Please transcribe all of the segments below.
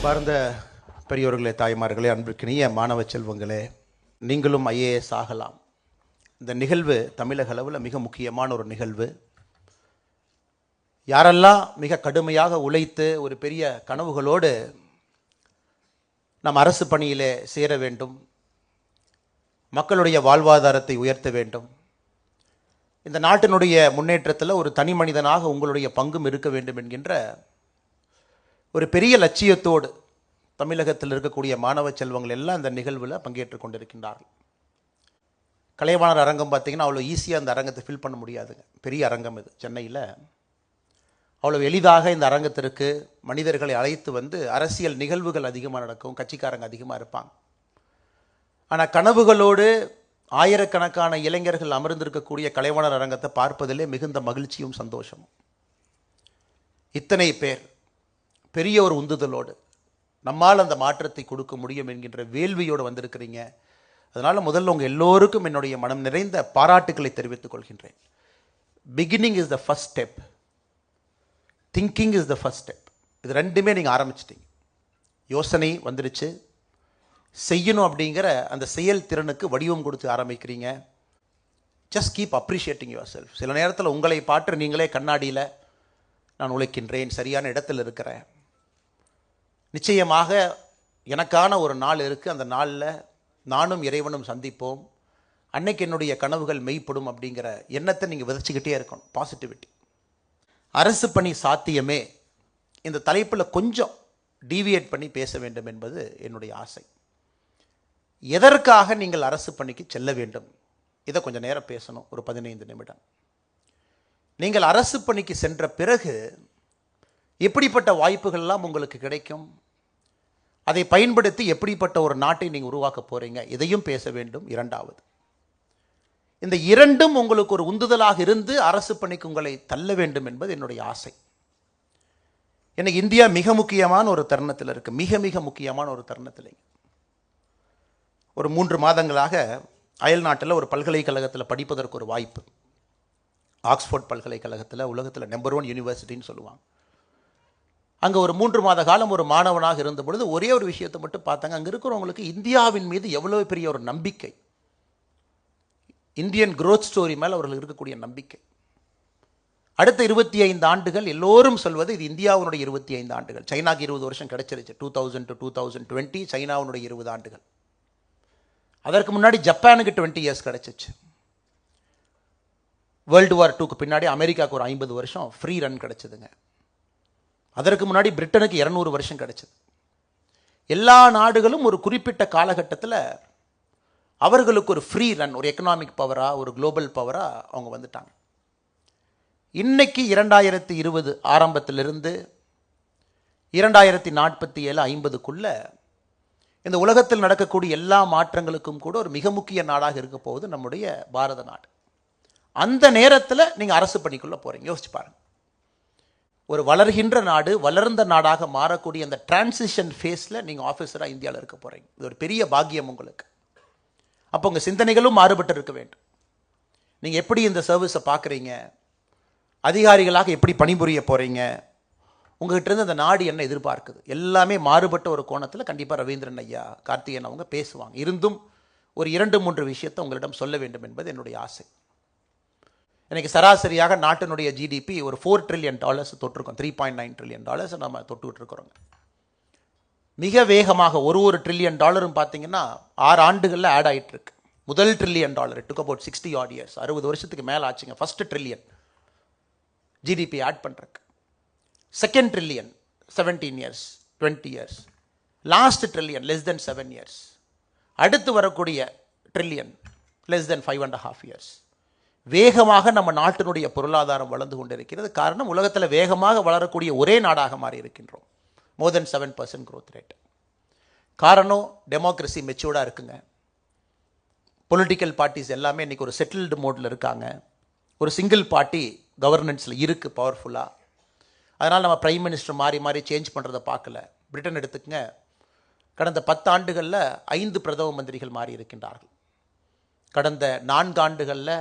அன்பார்ந்த பெரியோர்களே, தாய்மார்களே, அன்பிற்கினிய மாணவ செல்வங்களே, நீங்களும் ஐஏஎஸ் ஆகலாம். இந்த நிகழ்வு தமிழக அளவில் மிக முக்கியமான ஒரு நிகழ்வு. யாரெல்லாம் மிக கடுமையாக உழைத்து ஒரு பெரிய கனவுகளோடு நம் அரசு பணியிலே சேர வேண்டும், மக்களுடைய வாழ்வாதாரத்தை உயர்த்த வேண்டும், இந்த நாட்டினுடைய முன்னேற்றத்தில் ஒரு தனி மனிதனாக உங்களுடைய பங்கும் இருக்க வேண்டும் என்கின்ற ஒரு பெரிய லட்சியத்தோடு தமிழகத்தில் இருக்கக்கூடிய மாணவ செல்வங்கள் எல்லாம் இந்த நிகழ்வில் பங்கேற்று கொண்டிருக்கின்றார்கள். கலைவாணர் அரங்கம் பார்த்திங்கன்னா அவ்வளோ ஈஸியாக அந்த அரங்கத்தை ஃபில் பண்ண முடியாதுங்க. பெரிய அரங்கம் இது. சென்னையில் அவ்வளோ எளிதாக இந்த அரங்கத்திற்கு மனிதர்களை அழைத்து வந்து அரசியல் நிகழ்வுகள் அதிகமாக நடக்கும், கட்சிக்காரங்க அதிகமாக இருப்பாங்க. ஆனால் கனவுகளோடு ஆயிரக்கணக்கான இளைஞர்கள் அமர்ந்திருக்கக்கூடிய கலைவாணர் அரங்கத்தை பார்ப்பதிலே மிகுந்த மகிழ்ச்சியும் சந்தோஷமும். இத்தனை பேர் பெரிய ஒரு உந்துதலோடு நம்மால் அந்த மாற்றத்தை கொடுக்க முடியும் என்கின்ற வேள்வியோடு வந்திருக்கிறீங்க. அதனால் முதல்ல உங்கள் எல்லோருக்கும் என்னுடைய மனம் நிறைந்த பாராட்டுக்களை தெரிவித்துக் கொள்கின்றேன். Beginning is the first step, thinking is the first step. இது ரெண்டுமே நீங்கள் ஆரம்பிச்சிட்டீங்க. யோசனை வந்துடுச்சு, செய்யணும் அப்படிங்கிற அந்த செயல் திறனுக்கு வடிவம் கொடுத்து ஆரம்பிக்கிறீங்க. Just keep appreciating yourself. சில நேரத்தில் உங்களை பார்த்து நீங்களே கண்ணாடியில் நான் உழைக்கின்றேன், சரியான இடத்தில் இருக்கிறேன், நிச்சயமாக எனக்கான ஒரு நாள் இருக்குது, அந்த நாளில் நானும் இறைவனும் சந்திப்போம், அன்னைக்கு என்னுடைய கனவுகள் மெய்ப்படும் அப்படிங்கிற எண்ணத்தை நீங்கள் விதைச்சிக்கிட்டே இருக்கணும். பாசிட்டிவிட்டி. அரசு பணி சாத்தியமே இந்த தலைப்பில் கொஞ்சம் டீவியேட் பண்ணி பேச வேண்டும் என்பது என்னுடைய ஆசை. எதற்காக நீங்கள் அரசு பணிக்கு செல்ல வேண்டும், இதை கொஞ்சம் நேரம் பேசணும், ஒரு 15 நிமிடம். நீங்கள் அரசு பணிக்கு சென்ற பிறகு எப்படிப்பட்ட வாய்ப்புகள்லாம் உங்களுக்கு கிடைக்கும், அதை பயன்படுத்தி எப்படிப்பட்ட ஒரு நாட்டை நீங்கள் உருவாக்க போகிறீங்க, இதையும் பேச வேண்டும். இரண்டாவது, இந்த இரண்டும் உங்களுக்கு ஒரு உந்துதலாக இருந்து அரசு பணிக்கு உங்களை தள்ள வேண்டும் என்பது என்னுடைய ஆசை. எனக்கு இந்தியா மிக முக்கியமான ஒரு தருணத்தில் இருக்குது, மிக மிக முக்கியமான ஒரு தருணத்தில். ஒரு 3 மாதங்களாக அயல் நாட்டில் ஒரு பல்கலைக்கழகத்தில் படிப்பதற்கு ஒரு வாய்ப்பு. ஆக்ஸ்ஃபோர்ட் பல்கலைக்கழகத்தில் உலகத்தில் நம்பர் 1 யூனிவர்சிட்டின்னு சொல்லுவாங்க. அங்கே ஒரு 3 மாத காலம் ஒரு மாணவனாக இருந்த பொழுது ஒரே ஒரு விஷயத்தை மட்டும் பார்த்தாங்க. அங்கே இருக்கிறவங்களுக்கு இந்தியாவின் மீது எவ்வளோ பெரிய ஒரு நம்பிக்கை, இந்தியன் growth ஸ்டோரி மேலே அவர்களுக்கு இருக்கக்கூடிய நம்பிக்கை. அடுத்த 25 ஆண்டுகள் எல்லோரும் சொல்வது இது இந்தியாவுடைய 25 ஆண்டுகள். சைனாக்கு 20 வருஷம் கிடைச்சிருச்சு. 2000 to 2020 சைனாவுடைய 20 ஆண்டுகள். அதற்கு முன்னாடி ஜப்பானுக்கு 20 இயர்ஸ் கிடைச்சிச்சு. வேர்ல்டு வார் 2க்கு பின்னாடி அமெரிக்காவுக்கு ஒரு 50 வருஷம் ஃப்ரீ ரன் கிடைச்சதுங்க. அதற்கு முன்னாடி பிரிட்டனுக்கு 200 வருஷம் கிடைச்சது. எல்லா நாடுகளும் ஒரு குறிப்பிட்ட காலகட்டத்தில் அவர்களுக்கு ஒரு ஃப்ரீ ரன், ஒரு எக்கனாமிக் பவராக, ஒரு குளோபல் பவராக அவங்க வந்துட்டாங்க. இன்னைக்கு 2020 ஆரம்பத்திலிருந்து 2047 50க்குள்ள இந்த உலகத்தில் நடக்கக்கூடிய எல்லா மாற்றங்களுக்கும் கூட ஒரு மிக முக்கிய நாடாக இருக்க போகுது நம்முடைய பாரத நாடு. அந்த நேரத்தில் நீங்கள் அரசு பணிக்குள்ளே போகிறீங்க. யோசிச்சு பாருங்க. ஒரு வளர்கின்ற நாடு, வளர்ந்த நாடாக மாறக்கூடிய அந்த டிரான்சிஷன் ஃபேஸில் நீங்கள் ஆஃபீஸராக இந்தியாவில் இருக்க போகிறீங்க. இது ஒரு பெரிய பாக்கியம் உங்களுக்கு. அப்போ உங்கள் சிந்தனைகளும் மாறுபட்டு இருக்க வேண்டும். நீங்கள் எப்படி இந்த சர்வீஸை பார்க்குறீங்க, அதிகாரிகளாக எப்படி பணிபுரிய போகிறீங்க, உங்கள்கிட்ட அந்த நாடு என்ன எதிர்பார்க்குது, எல்லாமே மாறுபட்ட ஒரு கோணத்தில் கண்டிப்பாக ரவீந்திரன் ஐயா, கார்த்திகேயன் அவங்க பேசுவாங்க. இருந்தும் ஒரு 2-3 விஷயத்தை உங்களிடம் சொல்ல வேண்டும் என்பது என்னுடைய ஆசை. எனக்கு சராசரியாக நாட்டினுடைய ஜிடிபி ஒரு $4 trillion தொட்டிருக்கோம். $3.9 trillion நம்ம தொட்டுக்கிட்டு இருக்கிறோங்க. மிக வேகமாக ஒரு $1 trillion பார்த்தீங்கன்னா 6 ஆண்டுகளில் ஆட் ஆகிட்டு இருக்கு. முதல் $1 trillion it took about 60 odd years, 60 வருஷத்துக்கு மேலே ஆச்சுங்க. ஃபர்ஸ்ட் ட்ரில்லியன் ஜிடிபி ஆட் பண்ணுறக்கு. Second trillion 17 years, 20 years. Last trillion less than 7 years. அடுத்து வரக்கூடிய ட்ரில்லியன் less than 5.5 years. வேகமாக நம்ம நாட்டினுடைய பொருளாதாரம் வளர்ந்து கொண்டிருக்கிறது. காரணம், உலகத்தில் வேகமாக வளரக்கூடிய ஒரே நாடாக மாறி இருக்கின்றோம். more than 7% growth rate. காரணம், டெமோக்ரஸி மெச்சூர்டாக இருக்குங்க. பொலிட்டிக்கல் பார்ட்டிஸ் எல்லாமே இன்றைக்கி ஒரு செட்டில்டு மோடில் இருக்காங்க. ஒரு சிங்கிள் பார்ட்டி கவர்னன்ஸில் இருக்குது பவர்ஃபுல்லாக. அதனால் நம்ம பிரைம் மினிஸ்டர் மாறி மாறி சேஞ்ச் பண்ணுறதை பார்க்கல. பிரிட்டன் எடுத்துக்கங்க, கடந்த 10 ஆண்டுகளில் 5 பிரதம மந்திரிகள் மாறி இருக்கின்றார்கள். கடந்த 4 ஆண்டுகளில்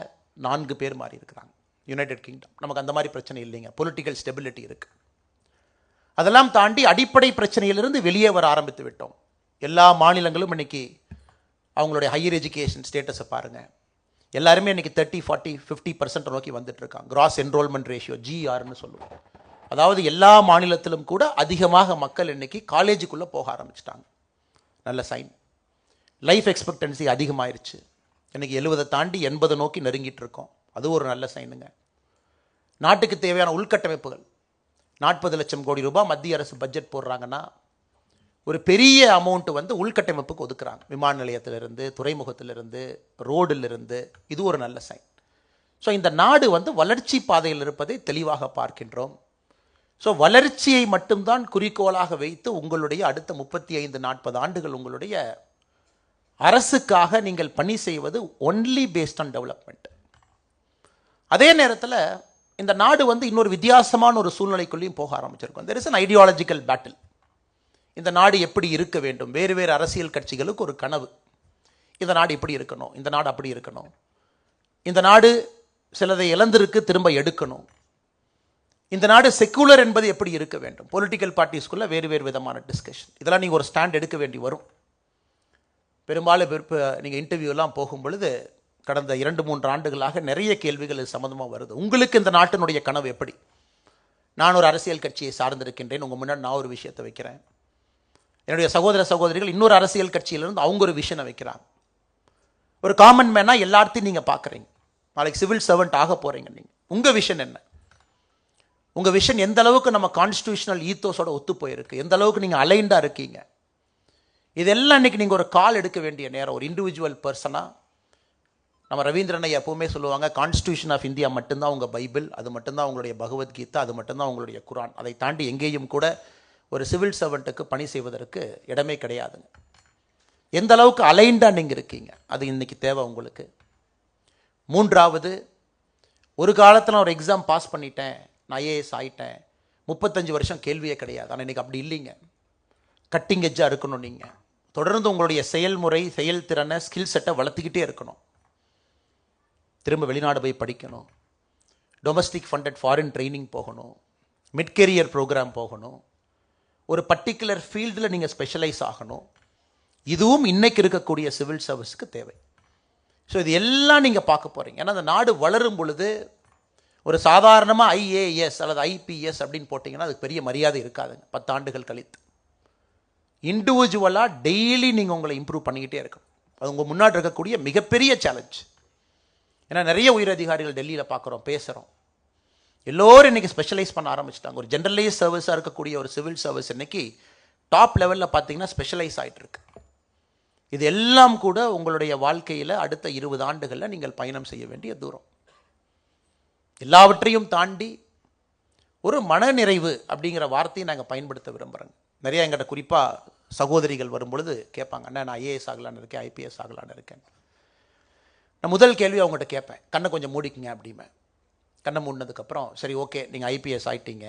4 பேர் மாறி இருக்கிறாங்க. United kingdom. நமக்கு அந்த மாதிரி பிரச்சனை இல்லைங்க. பொலிட்டிக்கல் ஸ்டெபிலிட்டி இருக்குது. அதெல்லாம் தாண்டி அடிப்படை பிரச்சனையிலிருந்து வெளியே வர ஆரம்பித்து விட்டோம். எல்லா மாநிலங்களும் இன்னைக்கு அவங்களுடைய ஹையர் எஜுகேஷன் ஸ்டேட்டஸை பாருங்கள். எல்லாருமே இன்னைக்கு 30, 40, 50% நோக்கி வந்துட்டு இருக்காங்க. கிராஸ் என்ரோல்மெண்ட் ரேஷியோ GRன்னு சொல்லுவோம். அதாவது எல்லா மாநிலத்திலும் கூட அதிகமாக மக்கள் இன்னைக்கு காலேஜுக்குள்ளே போக ஆரம்பிச்சிட்டாங்க. நல்ல சைன். லைஃப் எக்ஸ்பெக்டன்சி அதிகமாயிருச்சு. இன்னைக்கு 70 தாண்டி 80 நோக்கி நெருங்கிட்டு இருக்கோம். அது ஒரு நல்ல சைனுங்க. நாட்டுக்கு தேவையான உள்கட்டமைப்புகள் 40 லட்சம் கோடி ரூபாய் மத்திய அரசு பட்ஜெட் போடுறாங்கன்னா ஒரு பெரிய அமௌண்ட் வந்து உள்கட்டமைப்புக்கு ஒதுக்குறாங்க. விமான நிலையத்திலிருந்து, துறைமுகத்திலிருந்து, ரோடிலிருந்து. இது ஒரு நல்ல சைன். ஸோ இந்த நாடு வந்து வளர்ச்சி பாதையில் இருப்பதை தெளிவாக பார்க்கின்றோம். ஸோ வளர்ச்சியை மட்டும்தான் குறிக்கோளாக வைத்து உங்களுடைய அடுத்த 35-40 ஆண்டுகள் உங்களுடைய அரசுக்காக நீங்கள் பணி செய்வது ஒன்லி பேஸ்ட் ஆன் டெவலப்மெண்ட். அதே நேரத்தில் இந்த நாடு வந்து இன்னொரு வித்தியாசமான ஒரு சூழ்நிலைக்குள்ளேயும் போக ஆரம்பிச்சிருக்கும். There is an ideological battle. இந்த நாடு எப்படி இருக்க வேண்டும்? வேறு வேறு அரசியல் கட்சிகளுக்கு ஒரு கனவு. இந்த நாடு இப்படி இருக்கணும், இந்த நாடு அப்படி இருக்கணும், இந்த நாடு சிலதை இழந்திருக்கு, திரும்ப எடுக்கணும், இந்த நாடு செக்குலர் என்பது எப்படி இருக்க வேண்டும். பொலிட்டிக்கல் பார்ட்டிஸ்குள்ள வேறு வேறு விதமான டிஸ்கஷன். இதெல்லாம் நீங்கள் ஒரு ஸ்டாண்ட் எடுக்க வேண்டி வரும். பெரும்பாலும் நீங்கள் இன்டர்வியூலாம் போகும் பொழுது கடந்த 2-3 ஆண்டுகளாக நிறைய கேள்விகள் இது சம்மந்தமாக வருது. உங்களுக்கு இந்த நாட்டினுடைய கனவு எப்படி? நான் ஒரு அரசியல் கட்சியை சார்ந்திருக்கின்றேன். உங்கள் முன்னாடி நான் ஒரு விஷயத்தை வைக்கிறேன். என்னுடைய சகோதர சகோதரிகள் இன்னொரு அரசியல் கட்சியிலிருந்து அவங்க ஒரு விஷனை வைக்கிறாங்க. ஒரு காமன் மேனாக எல்லாத்தையும் நீங்கள் பார்க்குறீங்க. நாளைக்கு சிவில் சர்வெண்ட் ஆக போகிறீங்க. நீங்கள் உங்கள் விஷன் என்ன? உங்கள் விஷன் எந்த அளவுக்கு நம்ம கான்ஸ்டியூஷனல் ஈத்தோஸோட ஒத்து போயிருக்கு, எந்த அளவுக்கு நீங்கள் அலைண்டாக இருக்கீங்க, இதெல்லாம் இன்றைக்கி நீங்கள் ஒரு கால் எடுக்க வேண்டிய நேரம். ஒரு இண்டிவிஜுவல் பர்சனாக நம்ம ரவீந்திரன் ஐயா எப்போவுமே சொல்லுவாங்க, கான்ஸ்டியூஷன் ஆஃப் இந்தியா மட்டும்தான் உங்கள் பைபிள், அது மட்டும்தான் உங்களுடைய பகவத்கீதா, அது மட்டும்தான் உங்களுடைய குரான். அதை தாண்டி எங்கேயும் கூட ஒரு சிவில் சர்வெண்ட்டுக்கு பணி செய்வதற்கு இடமே கிடையாதுங்க. எந்த அளவுக்கு அலைண்டாக நீங்கள் இருக்கீங்க, அது இன்றைக்கி தேவை உங்களுக்கு. மூன்றாவது, ஒரு காலத்தில் நான் ஒரு எக்ஸாம் பாஸ் பண்ணிட்டேன், நான் ஐஏஎஸ் ஆகிட்டேன், 35 வருஷம் கேள்வியே கிடையாது. ஆனால் இன்றைக்கி அப்படி இல்லைங்க. கட்டிங் எஜ்ஜாக இருக்கணும். நீங்கள் தொடர்ந்து உங்களுடைய செயல்முறை, செயல்திறனை, ஸ்கில் செட்டை வளர்த்துக்கிட்டே இருக்கணும். திரும்ப வெளிநாடு போய் படிக்கணும், டொமஸ்டிக் ஃபண்டட் ஃபாரின் ட்ரைனிங் போகணும், மிட் கெரியர் ப்ரோக்ராம் போகணும், ஒரு பர்டிகுலர் ஃபீல்டில் நீங்கள் ஸ்பெஷலைஸ் ஆகணும். இதுவும் இன்றைக்கி இருக்கக்கூடிய சிவில் சர்வீஸுக்கு தேவை. ஸோ இது எல்லாம் நீங்கள் பார்க்க போகிறீங்க. ஏன்னா அந்த நாடு வளரும் பொழுது ஒரு சாதாரணமாக IAS அல்லது IPS அப்படின்னு போட்டிங்கன்னா அதுக்கு பெரிய மரியாதை இருக்காதுங்க. 10 ஆண்டுகள் கழித்து இண்டிவிஜுவலாக டெய்லி நீங்கள் உங்களை இம்ப்ரூவ் பண்ணிக்கிட்டே இருக்கணும். அது உங்கள் முன்னாடி இருக்கக்கூடிய மிகப்பெரிய சேலஞ்ச். ஏன்னா நிறைய உயரதிகாரிகள் டெல்லியில் பார்க்குறோம், பேசுகிறோம். எல்லோரும் இன்றைக்கி ஸ்பெஷலைஸ் பண்ண ஆரம்பிச்சிட்டாங்க. ஒரு ஜென்ரலைஸ் சர்வீஸாக இருக்கக்கூடிய ஒரு சிவில் சர்வீஸ் இன்றைக்கி டாப் லெவலில் பார்த்தீங்கன்னா ஸ்பெஷலைஸ் ஆகிட்டு இருக்கு. இது எல்லாம் கூட உங்களுடைய வாழ்க்கையில் அடுத்த 20 ஆண்டுகளில் நீங்கள் பயணம் செய்ய வேண்டிய தூரம். எல்லாவற்றையும் தாண்டி ஒரு மனநிறைவு அப்படிங்கிற வார்த்தையை நாங்கள் பயன்படுத்த விரும்புகிறோங்க. நிறையா எங்கிட்ட குறிப்பாக சகோதரிகள் வரும்பொழுது கேட்பாங்க, அண்ணா நான் IAS ஆகலான்னு இருக்கேன், IPS ஆகலான்னு இருக்கேன். நான் முதல் கேள்வி அவங்ககிட்ட கேட்பேன், கண்ணை கொஞ்சம் மூடிக்குங்க அப்படிம்பேன். கண்ணை மூடினதுக்கப்புறம், சரி ஓகே நீங்கள் IPS ஆகிட்டீங்க,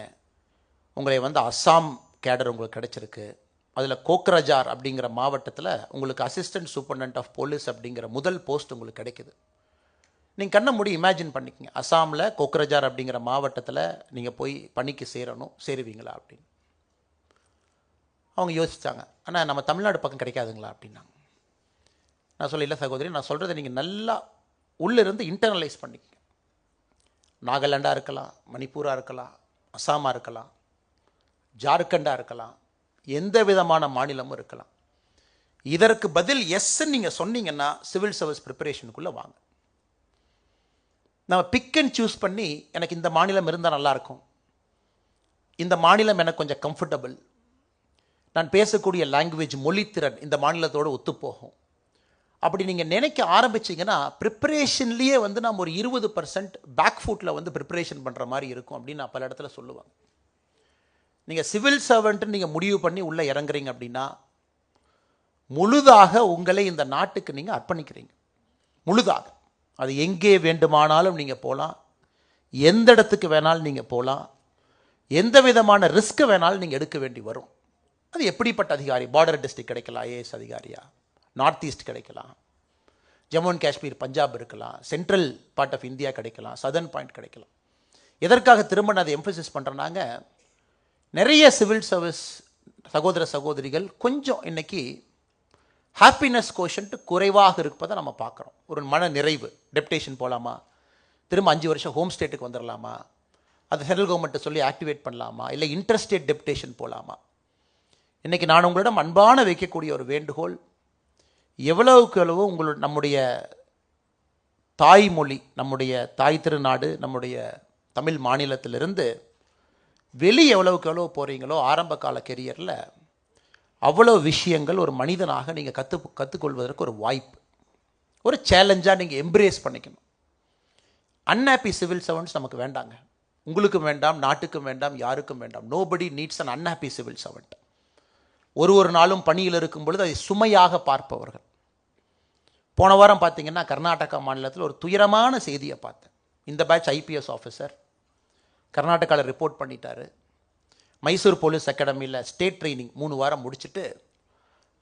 உங்களை வந்து அஸ்ஸாம் கேடர் உங்களுக்கு கிடச்சிருக்கு, அதில் கோக்ரஜார் அப்படிங்கிற மாவட்டத்தில் உங்களுக்கு அசிஸ்டன்ட் சூப்பர்டென்ட் ஆஃப் போலீஸ் அப்படிங்கிற முதல் போஸ்ட் உங்களுக்கு கிடைக்குது. நீங்கள் கண்ணை மூடி இமேஜின் பண்ணிக்கங்க, அஸ்ஸாமில் கோக்ரஜார் அப்படிங்கிற மாவட்டத்தில் நீங்கள் போய் பணிக்கு சேருவீங்களா அப்படின்னு. அவங்க யோசித்தாங்க, ஆனால் நம்ம தமிழ்நாடு பக்கம் கிடைக்காதுங்களா அப்படின்னாங்க. நான் சொல்ல, இல்லை சகோதரி, நான் சொல்கிறத நீங்கள் நல்லா உள்ளிருந்து இன்டர்னலைஸ் பண்ணிக்கங்க. நாகாலாண்டாக இருக்கலாம், மணிப்பூராக இருக்கலாம், அஸ்ஸாமாக இருக்கலாம், ஜார்க்கண்டாக இருக்கலாம், எந்த விதமான மாநிலமும் இருக்கலாம். இதற்கு பதில் எஸ்ன்னு நீங்கள் சொன்னீங்கன்னா சிவில் சர்வீஸ் ப்ரிப்பரேஷனுக்குள்ளே வாங்க. நம்ம பிக் அண்ட் சூஸ் பண்ணி, எனக்கு இந்த மாநிலம் இருந்தால் நல்லாயிருக்கும், இந்த மாநிலம் எனக்கு கொஞ்சம் கம்ஃபர்டபுள், நான் பேசக்கூடிய லாங்குவேஜ் மொழித்திறன் இந்த மாநிலத்தோடு ஒத்துப்போகும், அப்படி நீங்கள் நினைக்க ஆரம்பிச்சிங்கன்னா ப்ரிப்பரேஷன்லேயே வந்து நம்ம ஒரு 20% பேக் ஃபுட்டில் வந்து ப்ரிப்பரேஷன் பண்ணுற மாதிரி இருக்கும் அப்படின்னு நான் பல இடத்துல சொல்லுவாங்க. நீங்கள் சிவில் சர்வெண்ட்டு நீங்கள் முடிவு பண்ணி உள்ளே இறங்குறீங்க அப்படின்னா முழுதாக உங்களை இந்த நாட்டுக்கு நீங்கள் அர்ப்பணிக்கிறீங்க. முழுதாக. அது எங்கே வேண்டுமானாலும் நீங்கள் போகலாம், எந்த இடத்துக்கு வேணாலும் நீங்கள் போகலாம், எந்த விதமான ரிஸ்க்கு வேணாலும் நீங்கள் எடுக்க வேண்டி வரும். அது எப்படிப்பட்ட அதிகாரி, பார்டர் டிஸ்ட்ரிக்ட் கிடைக்கலாம், IAS அதிகாரியா, நார்த் ஈஸ்ட் கிடைக்கலாம், ஜம்மு அண்ட் காஷ்மீர் பஞ்சாப் இருக்கலாம், சென்ட்ரல் பார்ட் ஆஃப் இந்தியா கிடைக்கலாம், சதர்ன் பாயிண்ட் கிடைக்கலாம். எதற்காக திரும்ப நான் அதை எம்பசிஸ் பண்ணுறேன்னாங்க, நிறைய சிவில் சர்வீஸ் சகோதர சகோதரிகள் கொஞ்சம் இன்னைக்கு ஹாப்பினஸ் கோஷன்ட் குறைவாக இருப்பதை நம்ம பார்க்குறோம். ஒரு மன நிறைவு, டெப்டேஷன் போகலாமா, திரும்ப 5 வருஷம் ஹோம் ஸ்டேட்டுக்கு வந்துடலாமா, அதை சென்ட்ரல் கவர்மெண்ட்டை சொல்லி ஆக்டிவேட் பண்ணலாமா, இல்லை இன்டர்ஸ்டேட் டெப்டேஷன் போகலாமா. இன்றைக்கி நான் உங்களிடம் அன்பான வைக்கக்கூடிய ஒரு வேண்டுகோள், எவ்வளவுக்கு எவ்வளவோ நம்முடைய தாய்மொழி, நம்முடைய தாய் திருநாடு, நம்முடைய தமிழ் மாநிலத்திலிருந்து வெளியே எவ்வளவுக்கு எவ்வளோ போகிறீங்களோ ஆரம்ப கால கெரியரில் அவ்வளோ விஷயங்கள் ஒரு மனிதனாக நீங்கள் கற்றுக்கொள்வதற்கு ஒரு வாய்ப்பு, ஒரு சேலஞ்சாக நீங்கள் எம்ப்ரேஸ் பண்ணிக்கணும். அன்ஹாப்பி சிவில் சர்வன்ட்ஸ் நமக்கு வேண்டாங்க. உங்களுக்கும் வேண்டாம், நாட்டுக்கும் வேண்டாம், யாருக்கும் வேண்டாம். Nobody needs an unhappy civil servant. ஒரு நாளும் பணியில் இருக்கும் பொழுது அதை சுமையாக பார்ப்பவர்கள். போன வாரம் பார்த்தீங்கன்னா கர்நாடகா மாநிலத்தில் ஒரு துயரமான செய்தியை பார்த்தேன். இந்த பேட்ச் ஐபிஎஸ் ஆஃபீஸர் கர்நாடகாவில் ரிப்போர்ட் பண்ணிட்டாரு. மைசூர் போலீஸ் அகாடமியில் ஸ்டேட் ட்ரைனிங் 3 வாரம் முடிச்சுட்டு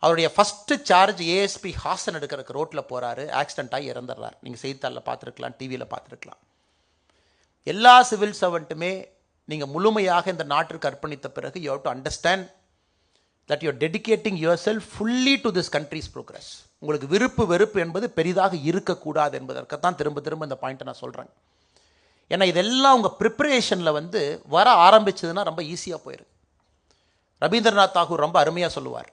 அவருடைய ஃபஸ்ட்டு சார்ஜ் ஏஎஸ்பி ஹாசன் எடுக்கிறதுக்கு ரோட்டில் போகிறாரு. ஆக்சிடென்ட் ஆகி இறந்துடுறார். நீங்கள் செய்தித்தாளில் பார்த்துருக்கலாம், டிவியில் பார்த்துருக்கலாம். எல்லா சிவில் சர்வெண்ட்டுமே நீங்கள் முழுமையாக இந்த நாட்டிற்கு அர்ப்பணித்த பிறகு you have to understand that you are dedicating yourself fully to this country's progress. உங்களுக்கு விருப்பு வெறுப்பு என்பது பெரிதாக இருக்கக்கூடாது என்பதற்குத்தான் திரும்ப திரும்ப இந்த பாயிண்ட்டை நான் சொல்கிறேன். ஏன்னா இதெல்லாம் உங்கள் ப்ரிப்பரேஷனில் வர ஆரம்பிச்சதுன்னா ரொம்ப ஈஸியாக போயிருக்கு. ரவீந்திரநாத் தாகூர் ரொம்ப அருமையாக சொல்லுவார்,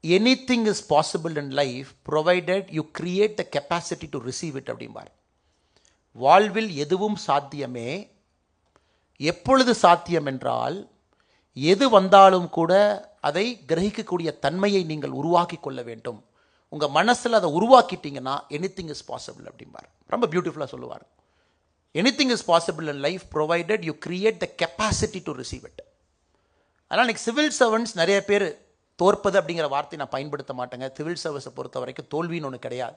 anything is possible in life provided you create the capacity to receive it அப்படிம்பார். வாழ்வில் எதுவும் சாத்தியமே. எப்பொழுது சாத்தியம் என்றால், எது வந்தாலும் கூட அதை கிரகிக்கக்கூடிய தன்மையை நீங்கள் உருவாக்கி கொள்ள வேண்டும். உங்கள் மனசில் அதை உருவாக்கிட்டீங்கன்னா எனிதிங் இஸ் பாசிபிள் அப்படிம்பார். ரொம்ப பியூட்டிஃபுல்லாக சொல்லுவார். Anything is possible in life provided you create the capacity to receive it. அதனால் இன்றைக்கி சிவில் சர்வன்ட்ஸ் நிறைய பேர் தோற்பது அப்படிங்கிற வார்த்தையை நான் பயன்படுத்த மாட்டேங்க. சிவில் சர்வீஸை பொறுத்த வரைக்கும் தோல்வின்னு ஒன்று கிடையாது.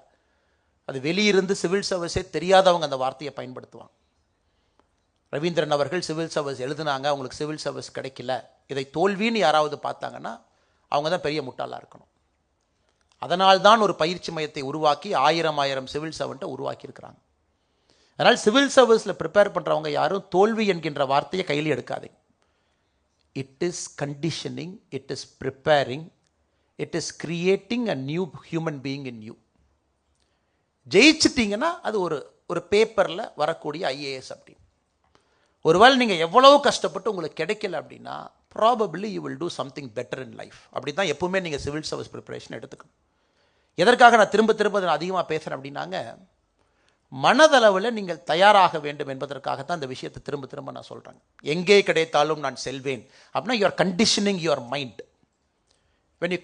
அது வெளியிருந்து சிவில் சர்வீஸே தெரியாதவங்க அந்த வார்த்தையை பயன்படுத்துவாங்க. ரவீந்திரன் அவர்கள் சிவில் சர்வீஸ் எழுதுனாங்க, அவங்களுக்கு சிவில் சர்வீஸ் கிடைக்கல, இதை தோல்வின்னு யாராவது பார்த்தாங்கன்னா அவங்க தான் பெரிய முட்டாளாக இருக்கணும். அதனால்தான் ஒரு பயிற்சி மையத்தை உருவாக்கி 1000 சிவில் சர்வெண்ட்டை உருவாக்கியிருக்கிறாங்க. அதனால் சிவில் சர்வீஸில் ப்ரிப்பேர் பண்ணுறவங்க யாரும் தோல்வி என்கின்ற வார்த்தையை கையில் எடுக்காதீங்க. It is conditioning, it is preparing, it is creating a new human being in you. ஜெயிச்சிட்டிங்கன்னா அது ஒரு பேப்பரில் வரக்கூடிய ஐஏஎஸ் அப்படின்னு. ஒருவேளை நீங்கள் எவ்வளோ கஷ்டப்பட்டு உங்களுக்கு கிடைக்கல அப்படின்னா probably you will do something better in life. அப்படி தான் எப்பவுமே நீங்கள் சிவில் சர்வீஸ் ப்ரிப்பரேஷன் எடுத்துக்கணும். எதற்காக நான் திரும்ப அதிகமாக பேசுகிறேன் அப்படின்னாங்க, மனதளவில் நீங்கள் தயாராக வேண்டும் என்பதற்காகத்தான் இந்த விஷயத்தை திரும்ப நான் சொல்கிறேன். எங்கே கிடைத்தாலும் நான் செல்வேன் அப்படின்னா you are conditioning your mind. when you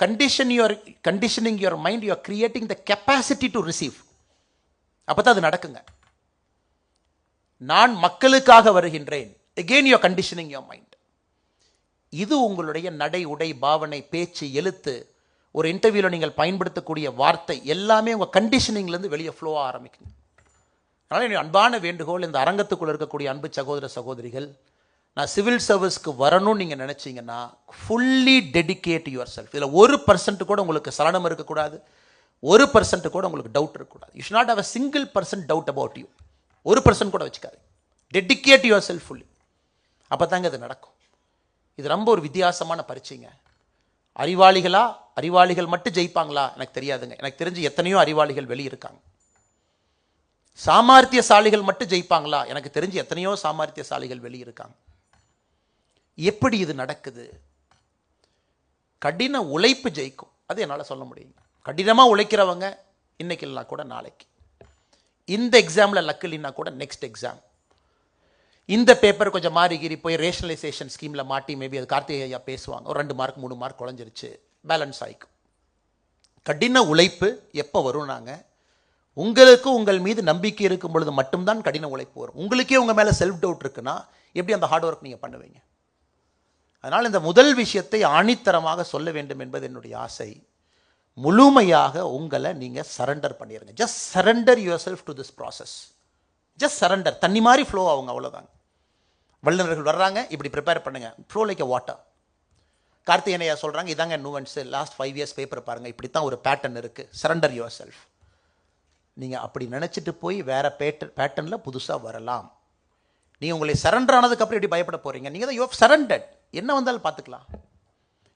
conditioning your mind, you are creating the capacity to receive. அப்போ தான் அது நடக்குங்க. நான் மக்களுக்காக வருகின்றேன், again you are conditioning your mind. இது உங்களுடைய நடை, உடை, பாவனை, பேச்சு, எழுத்து, ஒரு இன்டர்வியூவில் நீங்கள் பயன்படுத்தக்கூடிய வார்த்தை எல்லாமே உங்கள் கண்டிஷனிங்லேருந்து வெளியே ஃப்ளோவாக ஆரம்பிக்குங்க. அதனால் என்னுடைய அன்பான வேண்டுகோள், இந்த அரங்கத்துக்குள்ளே இருக்கக்கூடிய அன்பு சகோதர சகோதரிகள், நான் சிவில் சர்வீஸ்க்கு வரணும்னு நீங்கள் நினச்சிங்கன்னா ஃபுல்லி டெடிகேட் யுவர் செல்ஃப். இதில் 1% கூட உங்களுக்கு சலனம் இருக்கக்கூடாது, 1% கூட உங்களுக்கு டவுட் இருக்கக்கூடாது. You should not have a single percent doubt about you. 1% கூட வச்சுக்காது. Dedicate yourself fully. அப்போ தாங்க இது நடக்கும். இது ரொம்ப ஒரு வித்தியாசமான பரீட்சைங்க. அறிவாளிகள் மட்டும் ஜெயிப்பாங்களா எனக்கு தெரியாதுங்க. எனக்கு தெரிஞ்சு எத்தனையோ அறிவாளிகள் வெளியே இருக்காங்க. சாமர்த்தியசாலிகள் மட்டும் ஜெயிப்பாங்களா எனக்கு தெரிஞ்சு எத்தனையோ சாமர்த்தியசாலிகள் வெளியே இருக்காங்க. எப்படி இது நடக்குது? கடின உழைப்பு ஜெயிக்கும், அது என்னால் சொல்ல முடியுங்க. கடினமாக உழைக்கிறவங்க இன்னைக்கு இல்லைனா கூட நாளைக்கு, இந்த எக்ஸாமில் லக்கு இல்லைன்னா கூட நெக்ஸ்ட் எக்ஸாம், இந்த பேப்பர் கொஞ்சம் மாறிகிரி போய் ரேஷனலைசேஷன் ஸ்கீமில் மாட்டி மேபி அது கார்த்திகை ஐயா பேசுவாங்க, ஒரு 2 மார்க் 3 மார்க் குறைஞ்சிருச்சு, பேலன்ஸ் ஆகிக்கும். கடின உழைப்பு எப்போ வரும்னாங்க, உங்களுக்கு உங்கள் மீது நம்பிக்கை இருக்கும் பொழுது மட்டும்தான் கடின உழைப்பு வரும். உங்களுக்கே உங்கள் மேலே செல்ஃப் டவுட் இருக்குன்னா எப்படி அந்த ஹார்ட் ஒர்க் நீங்கள் பண்ணுவீங்க? அதனால் இந்த முதல் விஷயத்தை ஆணித்தரமாக சொல்ல வேண்டும் என்பது என்னுடைய ஆசை. முழுமையாக உங்களை நீங்கள் சரண்டர் பண்ணிடுங்க. Just surrender your self to this process. Just surrender. தண்ணி மாதிரி ஃப்ளோ ஆகுங்க, அவ்வளோதாங்க. வல்லுநர்கள் வர்றாங்க, இப்படி ப்ரிப்பேர் பண்ணுங்க, ஃப்ளோ லைக் எ வாட்டர். கார்த்திகேயனையா சொல்கிறாங்க, இதாங்க நூவன்ஸு, லாஸ்ட் 5 இயர்ஸ் பேப்பர் பாருங்கள், இப்படி தான் ஒரு பேட்டர்ன் இருக்குது. Surrender your self. நீங்கள் அப்படி நினச்சிட்டு போய் வேறு பேட்டர்னில் புதுசாக வரலாம். நீங்கள் உங்களை சரண்டர் ஆனதுக்கப்புறம் எப்படி பயப்பட போகிறீங்க? நீங்கள் தான் யூ ஹவ் சரண்டட். என்ன வந்தாலும் பார்த்துக்கலாம்,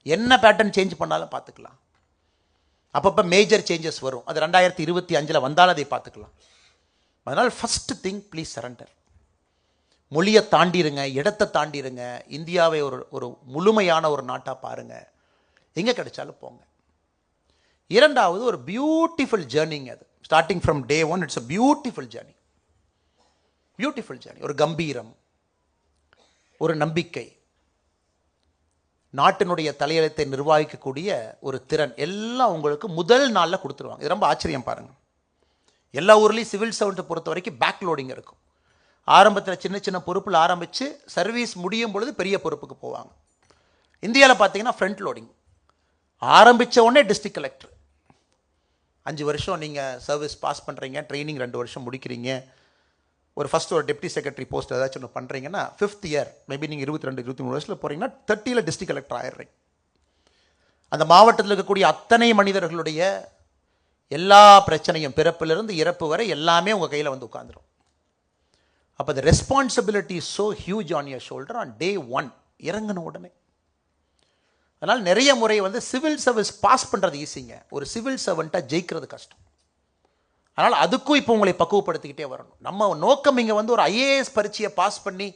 என்ன பேட்டர்ன் சேஞ்ச் பண்ணாலும் பார்த்துக்கலாம். அப்பப்போ மேஜர் சேஞ்சஸ் வரும், அது 2025 வந்தாலும் அதை பார்த்துக்கலாம். அதனால் ஃபஸ்ட்டு திங், ப்ளீஸ் சரண்டர். மொழியை தாண்டிருங்க, இடத்தை தாண்டிருங்க, இந்தியாவை ஒரு முழுமையான ஒரு நாட்டாக பாருங்கள், எங்கே கிடைச்சாலும் போங்க. இரண்டாவது, ஒரு பியூட்டிஃபுல் ஜேர்னிங்க அது. Starting from day one, it's a beautiful journey. Beautiful journey. ஒரு கம்பீரம், ஒரு நம்பிக்கை, நாட்டினுடைய தலையெழுத்தை நிர்வகிக்கக்கூடிய ஒரு திறன் எல்லாம் உங்களுக்கு முதல் நாளில் கொடுத்துருவாங்க. இது ரொம்ப ஆச்சரியம் பாருங்கள். எல்லா ஊர்லேயும் சிவில் சர்வெண்ட்டை பொறுத்த வரைக்கும் பேக் லோடிங் இருக்கும். ஆரம்பத்தில் சின்ன சின்ன பொறுப்பில் ஆரம்பித்து சர்வீஸ் முடியும் பொழுது பெரிய பொறுப்புக்கு போவாங்க. இந்தியாவில் பார்த்தீங்கன்னா ஃப்ரண்ட் லோடிங். ஆரம்பித்த உடனே டிஸ்ட்ரிக்ட் கலெக்டர், 5 வருஷம் நீங்கள் சர்வீஸ் பாஸ் பண்ணுறீங்க, ட்ரைனிங் 2 வருஷம் முடிக்கிறீங்க, ஒரு ஃபஸ்ட் ஒரு டெப்டி செக்ரட்டரி போஸ்ட் ஏதாச்சும் ஒன்று பண்ணுறீங்கன்னா 5th இயர், மேபி நீங்கள் 22-23 வருஷத்தில் போகிறீங்கன்னா 30ல் டிஸ்ட்ரிக்ட் கலெக்டர் ஆயிடுறீங்க. அந்த மாவட்டத்தில் இருக்கக்கூடிய அத்தனை மனிதர்களுடைய எல்லா பிரச்சனையும், பிறப்பிலிருந்து இறப்பு வரை எல்லாமே உங்கள் கையில் வந்து உட்காந்துரும். அப்போ the responsibility is so huge on your shoulder on day 1, இறங்கின உடனே. அதனால் நிறைய முறை வந்து சிவில் சர்வீஸ் பாஸ் பண்ணுறது ஈஸிங்க, ஒரு சிவில் சர்வெண்ட்டாக ஜெயிக்கிறது கஷ்டம். அதனால் அதுக்கும் இப்போ உங்களை பக்குவப்படுத்திக்கிட்டே வரணும். நம்ம நோக்கம் இங்கே வந்து ஒரு ஐஏஎஸ் பரீட்சையை பாஸ் பண்ணி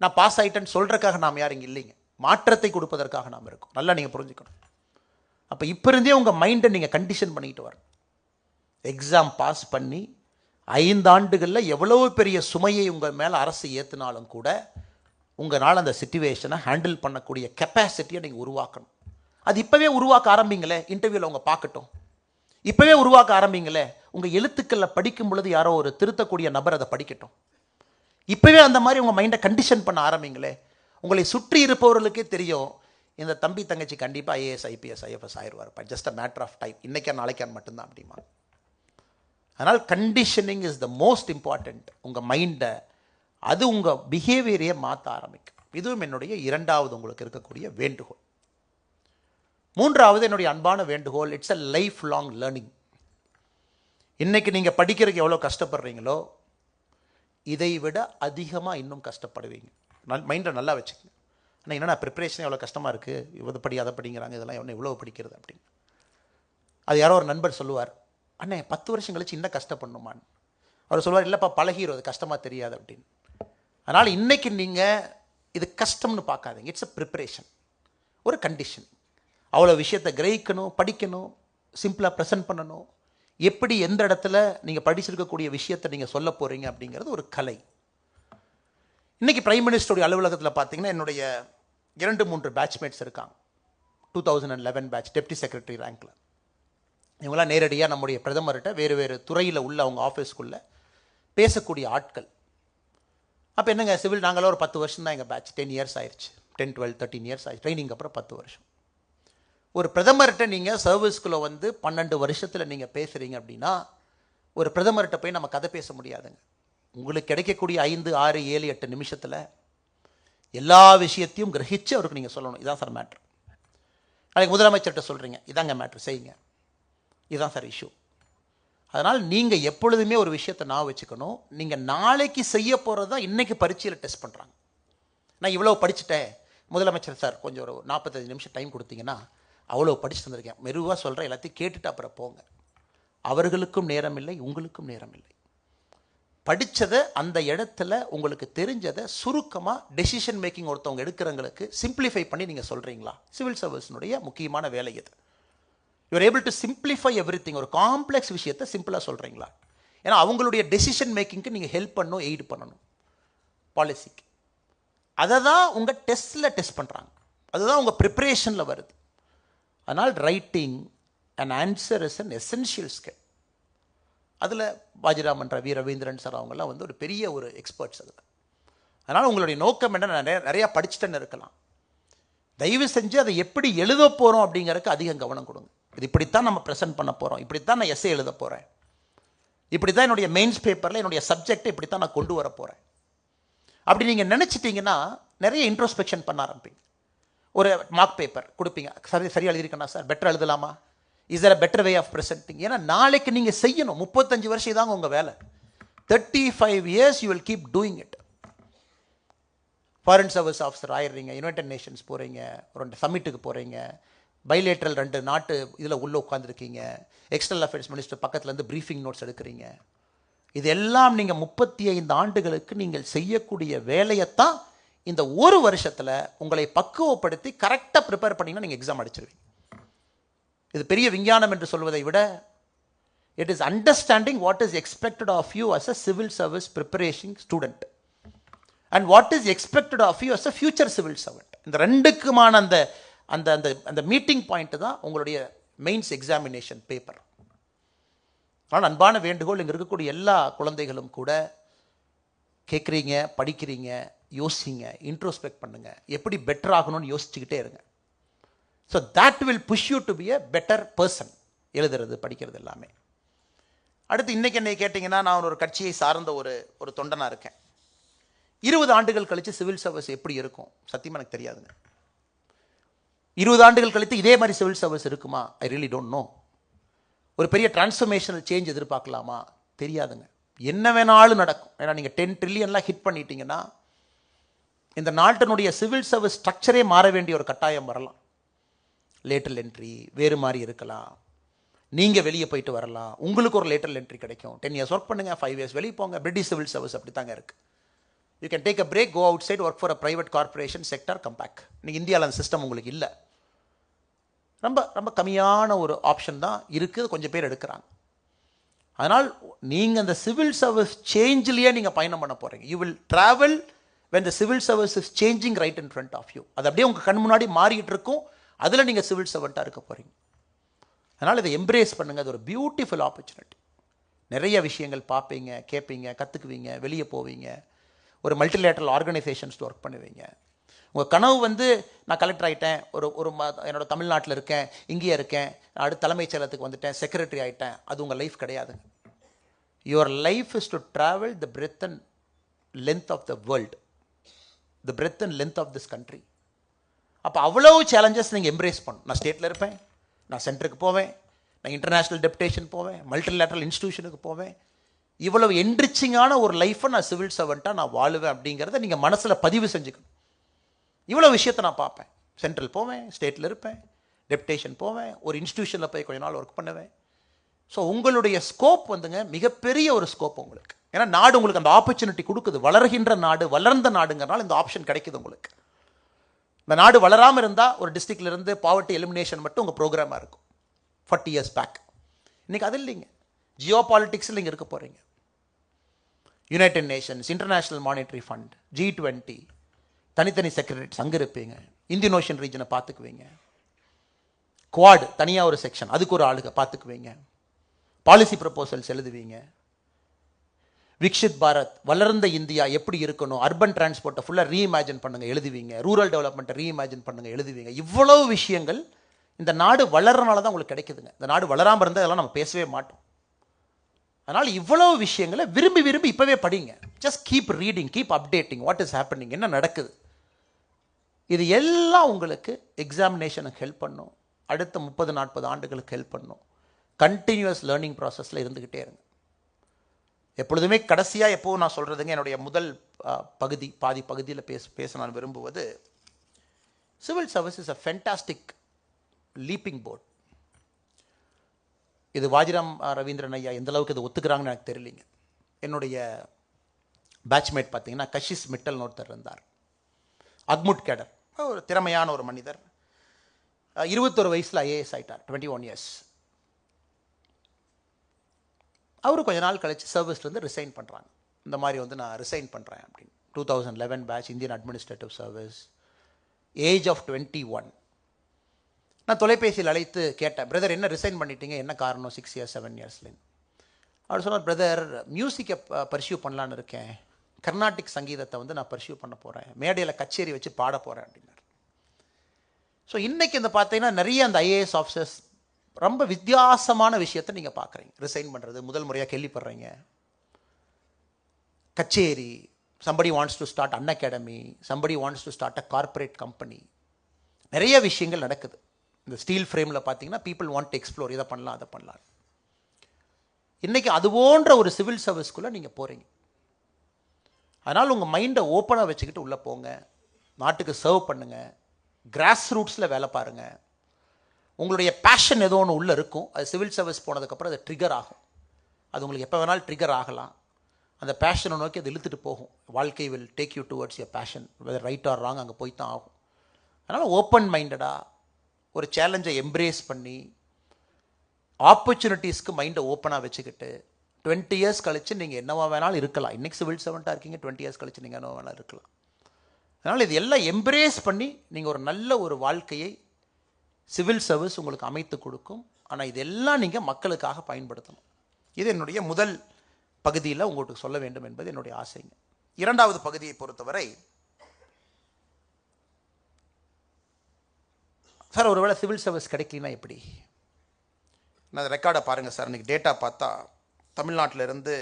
நான் பாஸ் ஆகிட்டேன்னு சொல்கிறதுக்காக நாம் யாரும் இங்கே இல்லைங்க, மாற்றத்தை கொடுப்பதற்காக நாம் இருக்கோம். நல்லா நீங்கள் புரிஞ்சுக்கணும். அப்போ இப்போ இருந்தே உங்கள் மைண்டை நீங்கள் கண்டிஷன் பண்ணிக்கிட்டு வரணும். எக்ஸாம் பாஸ் பண்ணி 5 ஆண்டுகளில் எவ்வளவு பெரிய சுமையை உங்கள் மேலே அரசு ஏற்றினாலும் கூட உங்களால் அந்த சிச்சுவேஷனை ஹேண்டில் பண்ணக்கூடிய கெப்பாசிட்டியை நீங்கள் உருவாக்கணும். அது இப்போவே உருவாக்க ஆரம்பிங்களே, இன்டர்வியூவில் அவங்க பார்க்கட்டும். இப்போவே உருவாக்க ஆரம்பிங்களே, உங்கள் எழுத்துக்களில் படிக்கும் பொழுது யாரோ ஒரு திருத்தக்கூடிய நபர் அதை படிக்கட்டும். இப்போவே அந்த மாதிரி உங்கள் மைண்டை கண்டிஷன் பண்ண ஆரம்பிங்களே. உங்களை சுற்றி இருப்பவர்களுக்கே தெரியும், இந்த தம்பி தங்கச்சி கண்டிப்பாக ஐஏஎஸ் ஐபிஎஸ் ஐஎஃப்எஸ் ஆயிடுவார், just a matter of time, இன்றைக்கா நாளைக்கான் மட்டும்தான் அப்படிமா. அதனால் conditioning is the most important. உங்கள் மைண்டை, அது உங்கள் பிஹேவியரையே மாற்ற ஆரம்பிக்கும். இதுவும் என்னுடைய இரண்டாவது உங்களுக்கு இருக்கக்கூடிய வேண்டுகோள். மூன்றாவது என்னுடைய அன்பான வேண்டுகோள், it's a life long learning. இன்றைக்கி நீங்கள் படிக்கிறதுக்கு எவ்வளோ கஷ்டப்படுறீங்களோ இதை விட அதிகமாக இன்னும் கஷ்டப்படுவீங்க. மைண்டை நல்லா வச்சுக்கங்க. ஆனால் என்னென்னா ப்ரிப்ரேஷன் எவ்வளோ கஷ்டமாக இருக்குது, இவ்வளோ படி அதை படிக்கிறாங்க, இதெல்லாம் எவ்வளோ படிக்கிறது அப்படின்னு. அது யாரோ ஒரு நண்பர் சொல்லுவார், அண்ணே 10 வருஷம் கழிச்சு இன்னும் கஷ்டப்படணுமான்னு. அவர் சொல்லுவார், இல்லைப்பா பழகிரும், அது கஷ்டமாக தெரியாது அப்படின்னு. அதனால் இன்றைக்கி நீங்கள் இது கஷ்டம்னு பார்க்காதீங்க, இட்ஸ் அ ப்ரிப்ரேஷன், ஒரு கண்டிஷன். அவ்வளோ விஷயத்தை கிரகிக்கணும், படிக்கணும், சிம்பிளாக ப்ரெசென்ட் பண்ணணும், எப்படி எந்த இடத்துல நீங்கள் படிச்சிருக்கக்கூடிய விஷயத்தை நீங்கள் சொல்ல போகிறீங்க அப்படிங்கிறது ஒரு கலை. இன்றைக்கி பிரைம் மினிஸ்டருடைய அலுவலகத்தில் பார்த்தீங்கன்னா என்னுடைய 2-3 பேட்ச்மேட்ஸ் இருக்காங்க, 2011 பேட்ச் டெப்டி செக்ரட்டரி ரேங்கில். இவங்களாம் நேரடியாக நம்முடைய பிரதமர்கிட்ட வேறு வேறு துறையில் உள்ள அவங்க ஆஃபீஸ்க்குள்ளே பேசக்கூடிய ஆட்கள். அப்போ என்னங்க சிவில், நாங்களும் ஒரு 10 வருஷம் தான் எங்கள் பேட்ச், 10 இயர்ஸ் ஆயிடுச்சு, 10, 12, 13 இயர்ஸ் ஆயிடுச்சு, ட்ரைனிங் அப்புறம் 10 வருஷம். ஒரு பிரதமர்கிட்ட நீங்கள் சர்வீஸ்குள்ளே வந்து 12 வருஷத்தில் நீங்கள் பேசுகிறீங்க அப்படின்னா ஒரு பிரதமர்கிட்ட போய் நம்ம கதை பேச முடியாதுங்க. உங்களுக்கு கிடைக்கக்கூடிய 5, 6, 7, 8 நிமிஷத்தில் எல்லா விஷயத்தையும் கிரகிச்சு அவருக்கு நீங்கள் சொல்லணும், இதான் சார் மேட்ரு. நாளைக்கு முதலமைச்சர்கிட்ட சொல்கிறீங்க, இதாங்க மேட்ரு, செய்யுங்க, இதுதான் சார் இஷ்யூ. அதனால் நீங்கள் எப்பொழுதுமே ஒரு விஷயத்தை நான் வச்சுக்கணும், நீங்கள் நாளைக்கு செய்ய போகிறது தான் இன்றைக்கி பரீட்சையில் டெஸ்ட் பண்ணுறாங்க. நான் இவ்வளோ படிச்சுட்டேன் முதலமைச்சர் சார், கொஞ்சம் ஒரு 45 நிமிஷம் டைம் கொடுத்தீங்கன்னா அவ்வளோ படிச்சுட்டு வந்திருக்கேன், மெருவாக சொல்கிறேன், எல்லாத்தையும் கேட்டுட்டு அப்புறம் போங்க. அவர்களுக்கும் நேரம் இல்லை, உங்களுக்கும் நேரம் இல்லை. படித்ததை அந்த இடத்துல உங்களுக்கு தெரிஞ்சதை சுருக்கமாக டெசிஷன் மேக்கிங் ஒருத்தவங்க எடுக்கிறவங்களுக்கு சிம்பிளிஃபை பண்ணி நீங்கள் சொல்கிறீங்களா? சிவில் சர்வீஸினுடைய முக்கியமான வேலை இது. You're able to simplify everything. ஒரு காம்ப்ளெக்ஸ் விஷயத்தை சிம்பிளாக சொல்கிறீங்களா? ஏன்னா அவங்களுடைய டெசிஷன் மேக்கிங்க்கு நீங்கள் ஹெல்ப் பண்ணணும், எய்டு பண்ணணும் பாலிசிக்கு. அதை தான் உங்கள் டெஸ்ட்டில் டெஸ்ட் பண்ணுறாங்க, அதுதான் உங்கள் ப்ரிப்பரேஷனில் வருது. அதனால் writing and answer is an essential skill. அதில் பாஜிராமன் ரவி, ரவீந்திரன் சார் அவங்கெல்லாம் வந்து ஒரு பெரிய ஒரு எக்ஸ்பர்ட்ஸ் அதில். அதனால் உங்களுடைய நோக்கம் என்ன, நிறையா படிச்சுட்டேன்னு இருக்கலாம், தயவு செஞ்சு அதை எப்படி எழுத போகிறோம் அப்படிங்கிறதுக்கு அதிகம் கவனம் கொடுங்க. இது இப்படித்தான் நம்ம ப்ரெசென்ட் பண்ண போகிறோம், இப்படித்தான் நான் எஸ்ஸே எழுத போகிறேன், இப்படி தான் என்னுடைய மெயின்ஸ் பேப்பரில் என்னுடைய சப்ஜெக்டை இப்படி தான் நான் கொண்டு வர போகிறேன். அப்படி நீங்கள் நினச்சிட்டிங்கன்னா நிறைய இன்ட்ரோஸ்பெக்ஷன் பண்ண ஆரம்பிங்க. ஒரு மார்க் பேப்பர் கொடுப்பீங்க, சரியாக எழுதியிருக்கேனா சார், பெட்டர் எழுதலாமா, is there a better way of presenting. ஏன்னா நாளைக்கு நீங்கள் செய்யணும். 35 வருஷம் தாங்க உங்கள் வேலை, 35 years you will keep doing it. Foreign service officer ஆயிடுறீங்க, யுனைடெட் நேஷன்ஸ் போகிறீங்க, ஒரு 2 சம்மிட்டுக்கு போகிறீங்க, பைலேட்ரல் 2 நாட்டு இதில் உள்ளே உட்காந்துருக்கீங்க, எக்ஸ்டர்னல் அஃபேர்ஸ் மினிஸ்டர் பக்கத்துலேருந்து ப்ரீஃபிங் நோட்ஸ் எடுக்கிறீங்க. இதெல்லாம் நீங்கள் 35 ஆண்டுகளுக்கு நீங்கள் செய்யக்கூடிய வேலையைத்தான் இந்த ஒரு வருஷத்தில் உங்களை பக்குவப்படுத்தி கரெக்டாக ப்ரிப்பேர் பண்ணிங்கன்னா நீங்கள் எக்ஸாம் அடிச்சிருவீங்க. இது பெரிய விஞ்ஞானம் என்று சொல்வதை விட it is understanding what is expected of you as a civil service preparation student and what is expected of you as a future civil servant. இந்த ரெண்டுக்குமான அந்த அந்த அந்த அந்த மீட்டிங் பாயிண்ட் தான் உங்களுடைய மெயின்ஸ் எக்ஸாமினேஷன் பேப்பர். ஆனால் அன்பான வேண்டுகோள், இங்கே இருக்கக்கூடிய எல்லா குழந்தைகளும் கூட கேட்குறீங்க, படிக்கிறீங்க, யோசிங்க, இன்ட்ரோஸ்பெக்ட் பண்ணுங்க, எப்படி பெட்டர் ஆகணும்னு யோசிச்சுக்கிட்டே இருங்க. So that will push you to be a better person. எழுதுறது படிக்கிறது எல்லாமே. அடுத்து இன்றைக்கி என்னை கேட்டிங்கன்னா, நான் ஒரு கட்சியை சார்ந்த ஒரு தொண்டனாக இருக்கேன். 20 ஆண்டுகள் கழித்து சிவில் சர்வீஸ் எப்படி இருக்கும் சத்தியமாக எனக்கு தெரியாதுங்க. 20 ஆண்டுகள் கழித்து இதே மாதிரி சிவில் சர்வீஸ் இருக்குமா? I really don't know. ஒரு பெரிய டிரான்ஸ்ஃபர்மேஷனல் சேஞ்ச் எதிர்பார்க்கலாமா? தெரியாதுங்க. என்ன வேணாலும் நடக்கும். ஏன்னா நீங்கள் 10 ட்ரில்லியன்லாம் ஹிட் பண்ணிட்டீங்கன்னா இந்த நாட்டினுடைய சிவில் சர்வீஸ் ஸ்ட்ரக்சரே மாற வேண்டிய ஒரு கட்டாயம் வரலாம். லேட்டரல் என்ட்ரி வேறு மாதிரி இருக்கலாம், நீங்கள் வெளியே போயிட்டு வரலாம், உங்களுக்கு ஒரு லேட்டரல் என்ட்ரி கிடைக்கும். 10 இயர்ஸ் ஒர்க் பண்ணுங்கள், 5 இயர்ஸ் வெளியே போங்க. பிரிட்டிஷ் சிவில் சர்வீஸ் அப்படி தாங்க இருக்குது. You can take a break, go outside, work for a private corporation sector, come back. இன்னைக்கு இந்தியாவில் அந்த சிஸ்டம் உங்களுக்கு இல்லை. ரொம்ப ரொம்ப கம்மியான ஒரு ஆப்ஷன் தான் இருக்குது, கொஞ்சம் பேர் எடுக்கிறாங்க. அதனால் நீங்கள் அந்த சிவில் சர்வீஸ் சேஞ்சிலேயே நீங்கள் பயணம் பண்ண போகிறீங்க. You will travel when the civil service is changing right in front of you. அது அப்படியே உங்கள் கண் முன்னாடி மாறிக்கிட்டு இருக்கும். அதில் நீங்கள் சிவில் சர்வெண்ட்டாக இருக்க போகிறீங்க. அதனால் இதை எம்ப்ரேஸ் பண்ணுங்கள். அது ஒரு பியூட்டிஃபுல் ஆப்பர்ச்சுனிட்டி. நிறைய விஷயங்கள் பார்ப்பீங்க, கேட்பீங்க, கற்றுக்குவீங்க, வெளியே போவீங்க, ஒரு மல்டிலேட்டரல் ஆர்கனைசேஷன்ஸ் ஒர்க் பண்ணுவீங்க. உங்கள் கனவு வந்து நான் கலெக்டர் ஆகிட்டேன், என்னோட தமிழ்நாட்டில் இருக்கேன், இங்கேயே இருக்கேன், அடுத்த தலைமைச் செயலகத்துக்கு வந்துட்டேன், செக்ரட்டரி ஆகிட்டேன், அது உங்கள் லைஃப் கிடையாதுங்க. Your life is to travel the breadth and length of the world, the breadth and length of this country. அப்போ அவ்வளோ சேலஞ்சஸ் நீங்கள் எம்ப்ரேஸ் பண்ணணும். நான் ஸ்டேட்டில் இருப்பேன், நான் சென்டருக்கு போவேன், நான் இன்டர்நேஷ்னல் டெப்டேஷன் போவேன், மல்டிலேட்டரல் இன்ஸ்டிடியூஷனுக்கு போவேன். இவ்வளவு என்ரிச்சிங்கான ஒரு லைஃப்பை நான் சிவில் சர்வெண்ட்டாக நான் வாழுவேன் அப்படிங்கிறத நீங்கள் மனசில் பதிவு செஞ்சுக்கணும். இவ்வளோ விஷயத்தை நான் பார்ப்பேன். சென்ட்ரல் போவேன், ஸ்டேட்டில் இருப்பேன், டெப்டேஷன் போவேன், ஒரு இன்ஸ்டிடியூஷனில் போய் கொஞ்ச நாள் ஒர்க் பண்ணுவேன். ஸோ உங்களுடைய ஸ்கோப் வந்துங்க மிகப்பெரிய ஒரு ஸ்கோப் உங்களுக்கு. ஏன்னா நாடு உங்களுக்கு அந்த ஆப்பர்ச்சுனிட்டி கொடுக்குது. வளர்கின்ற நாடு, வளர்ந்த நாடுங்கிறனால இந்த ஆப்ஷன் கிடைக்குது உங்களுக்கு. இந்த நாடு வளராமல் இருந்தால் ஒரு டிஸ்ட்ரிக்ட்லேருந்து பாவர்ட்டி எலிமினேஷன் மட்டும் உங்கள் ப்ரோக்ராமாக இருக்கும் 40 இயர்ஸ் பேக். இன்றைக்கி அது இல்லைங்க. ஜியோ பாலிட்டிக்ஸில் நீங்கள் இருக்க போகிறீங்க. United Nations, international monetary fund, G20, தனித்தனி செக்ரட்டரிஸ் அங்கே இருப்பீங்க. இந்தியன் ஓஷன் ரீஜனை பார்த்துக்குவீங்க. குவாட் தனியாக ஒரு செக்ஷன், அதுக்கு ஒரு ஆளுங்க பார்த்துக்குவீங்க. பாலிசி ப்ரப்போசல்ஸ் எழுதுவீங்க. விக்ஷித் பாரத், வளர்ந்த இந்தியா எப்படி இருக்கணும், அர்பன் டிரான்ஸ்போர்ட்டை ஃபுல்லாக ரீஇமேஜின் பண்ணுங்கள், எழுதுவீங்க. ரூரல் டெவலப்மெண்ட்டை ரீஇமேஜின் பண்ணுங்கள், எழுதுவீங்க. இவ்வளவு விஷயங்கள் இந்த நாடு வளர்றனால தான் உங்களுக்கு கிடைக்குதுங்க. இந்த நாடு வளராமல் இருந்தால் இதெல்லாம் நம்ம பேசவே மாட்டோம். அதனால் இவ்வளவு விஷயங்களை விரும்பி விரும்பி இப்போவே படிங்க. Just keep reading, keep updating, what is happening, என்ன நடக்குது. இது எல்லாம் உங்களுக்கு எக்ஸாமினேஷனுக்கு ஹெல்ப் பண்ணும். அடுத்த 30-40 ஆண்டுகளுக்கு ஹெல்ப் பண்ணும். கண்டினியூஸ் லேர்னிங் ப்ராசஸில் இருந்துக்கிட்டே இருங்க. எப்பொழுதுமே கடைசியாக எப்போவும் நான் சொல்கிறதுங்க, என்னுடைய முதல் பாதி பகுதியில் பேச நான் விரும்புவது, civil service is a fantastic leaping board. இது வாஜிராம் ரவீந்திரன் ஐயா எந்த அளவுக்கு இது ஒத்துக்கிறாங்கன்னு எனக்கு தெரியலிங்க. என்னுடைய பேட்ச்மேட் பார்த்தீங்கன்னா கஷிஷ் மிட்டல்னு ஒருத்தர் இருந்தார். அக்முட் கேடர், ஒரு திறமையான ஒரு மனிதர். 21 வயசில் IAS ஆகிட்டார், 21 இயர்ஸ். அவர் கொஞ்ச நாள் கழிச்சு சர்வீஸ்லேருந்து ரிசைன் பண்ணுறாங்க. இந்த மாதிரி வந்து நான் ரிசைன் பண்ணுறேன் அப்படின்னு. 2011 batch, Indian administrative service, age of 21. நான் தொலைபேசியில் அழைத்து கேட்டேன், பிரதர் என்ன ரிசைன் பண்ணிட்டீங்க, என்ன காரணம், 6 இயர்ஸ் 7 இயர்ஸ்லேருந்து. அவர் சொன்னார், பிரதர் மியூசிக்கை பர்சியூ பண்ணலான்னு இருக்கேன், கர்நாடிக் சங்கீதத்தை வந்து நான் பர்சியூ பண்ண போகிறேன், மேடையில் கச்சேரி வச்சு பாட போகிறேன் அப்படின்னார். ஸோ இன்றைக்கி இந்த பார்த்தீங்கன்னா நிறைய அந்த IAS ஆஃபீஸர்ஸ் ரொம்ப வித்தியாசமான விஷயத்தை நீங்கள் பார்க்குறீங்க. ரிசைன் பண்ணுறது முதல் முறையாக கேள்விப்படுறீங்க. கச்சேரி, somebody wants to start an academy, somebody wants to start a corporate company. நிறைய விஷயங்கள் நடக்குது. இந்த ஸ்டீல் ஃப்ரேமில் பார்த்தீங்கன்னா பீப்புள் வாண்ட் டு எக்ஸ்ப்ளோர், இதை பண்ணலாம் அதை பண்ணலாம். இன்றைக்கி அது போன்ற ஒரு சிவில் சர்வீஸ்க்குள்ளே நீங்கள் போகிறீங்க. அதனால் உங்கள் மைண்டை ஓப்பனாக வச்சுக்கிட்டு உள்ளே போங்க. நாட்டுக்கு சர்வ் பண்ணுங்கள், கிராஸ் ரூட்ஸில் வேலை பாருங்கள். உங்களுடைய பேஷன் ஏதோ ஒன்று உள்ளே இருக்கும், அது சிவில் சர்வீஸ் போனதுக்கப்புறம் அது ட்ரிகர் ஆகும். அது உங்களுக்கு எப்போ வேணாலும் ட்ரிகர் ஆகலாம். அந்த பேஷனை நோக்கி அது இழுத்துட்டு போகும். வாழ்க்கை will take you towards your passion, whether right or wrong, அங்கே போய் தான் ஆகும். அதனால் ஓப்பன் மைண்டடாக ஒரு சேலஞ்சை எம்ப்ரேஸ் பண்ணி ஆப்பர்ச்சுனிட்டிஸ்க்கு மைண்டை ஓப்பனாக வச்சுக்கிட்டு 20 இயர்ஸ் கழித்து நீங்கள் என்னவா வேணாலும் இருக்கலாம். இன்றைக்கி சிவில் சர்வெண்ட்டாக இருக்கீங்க, 20 இயர்ஸ் கழித்து நீங்கள் என்னவா வேணாலும் இருக்கலாம். அதனால் இது எல்லாம் எம்ப்ரேஸ் பண்ணி நீங்கள் ஒரு நல்ல ஒரு வாழ்க்கையை சிவில் சர்வீஸ் உங்களுக்கு அமைத்து கொடுக்கும். ஆனால் இதெல்லாம் நீங்கள் மக்களுக்காக பயன்படுத்தணும். இது என்னுடைய முதல் பகுதியில் உங்களுக்கு சொல்ல வேண்டும் என்பது என்னுடைய ஆசைங்க. இரண்டாவது பகுதியை பொறுத்தவரை, சார் ஒருவேளை சிவில் சர்வீஸ் கிடைக்கலனா எப்படி? நான் ரெக்கார்டை பாருங்கள் சார். இன்றைக்கி டேட்டா பார்த்தா தமிழ்நாட்டிலிருந்து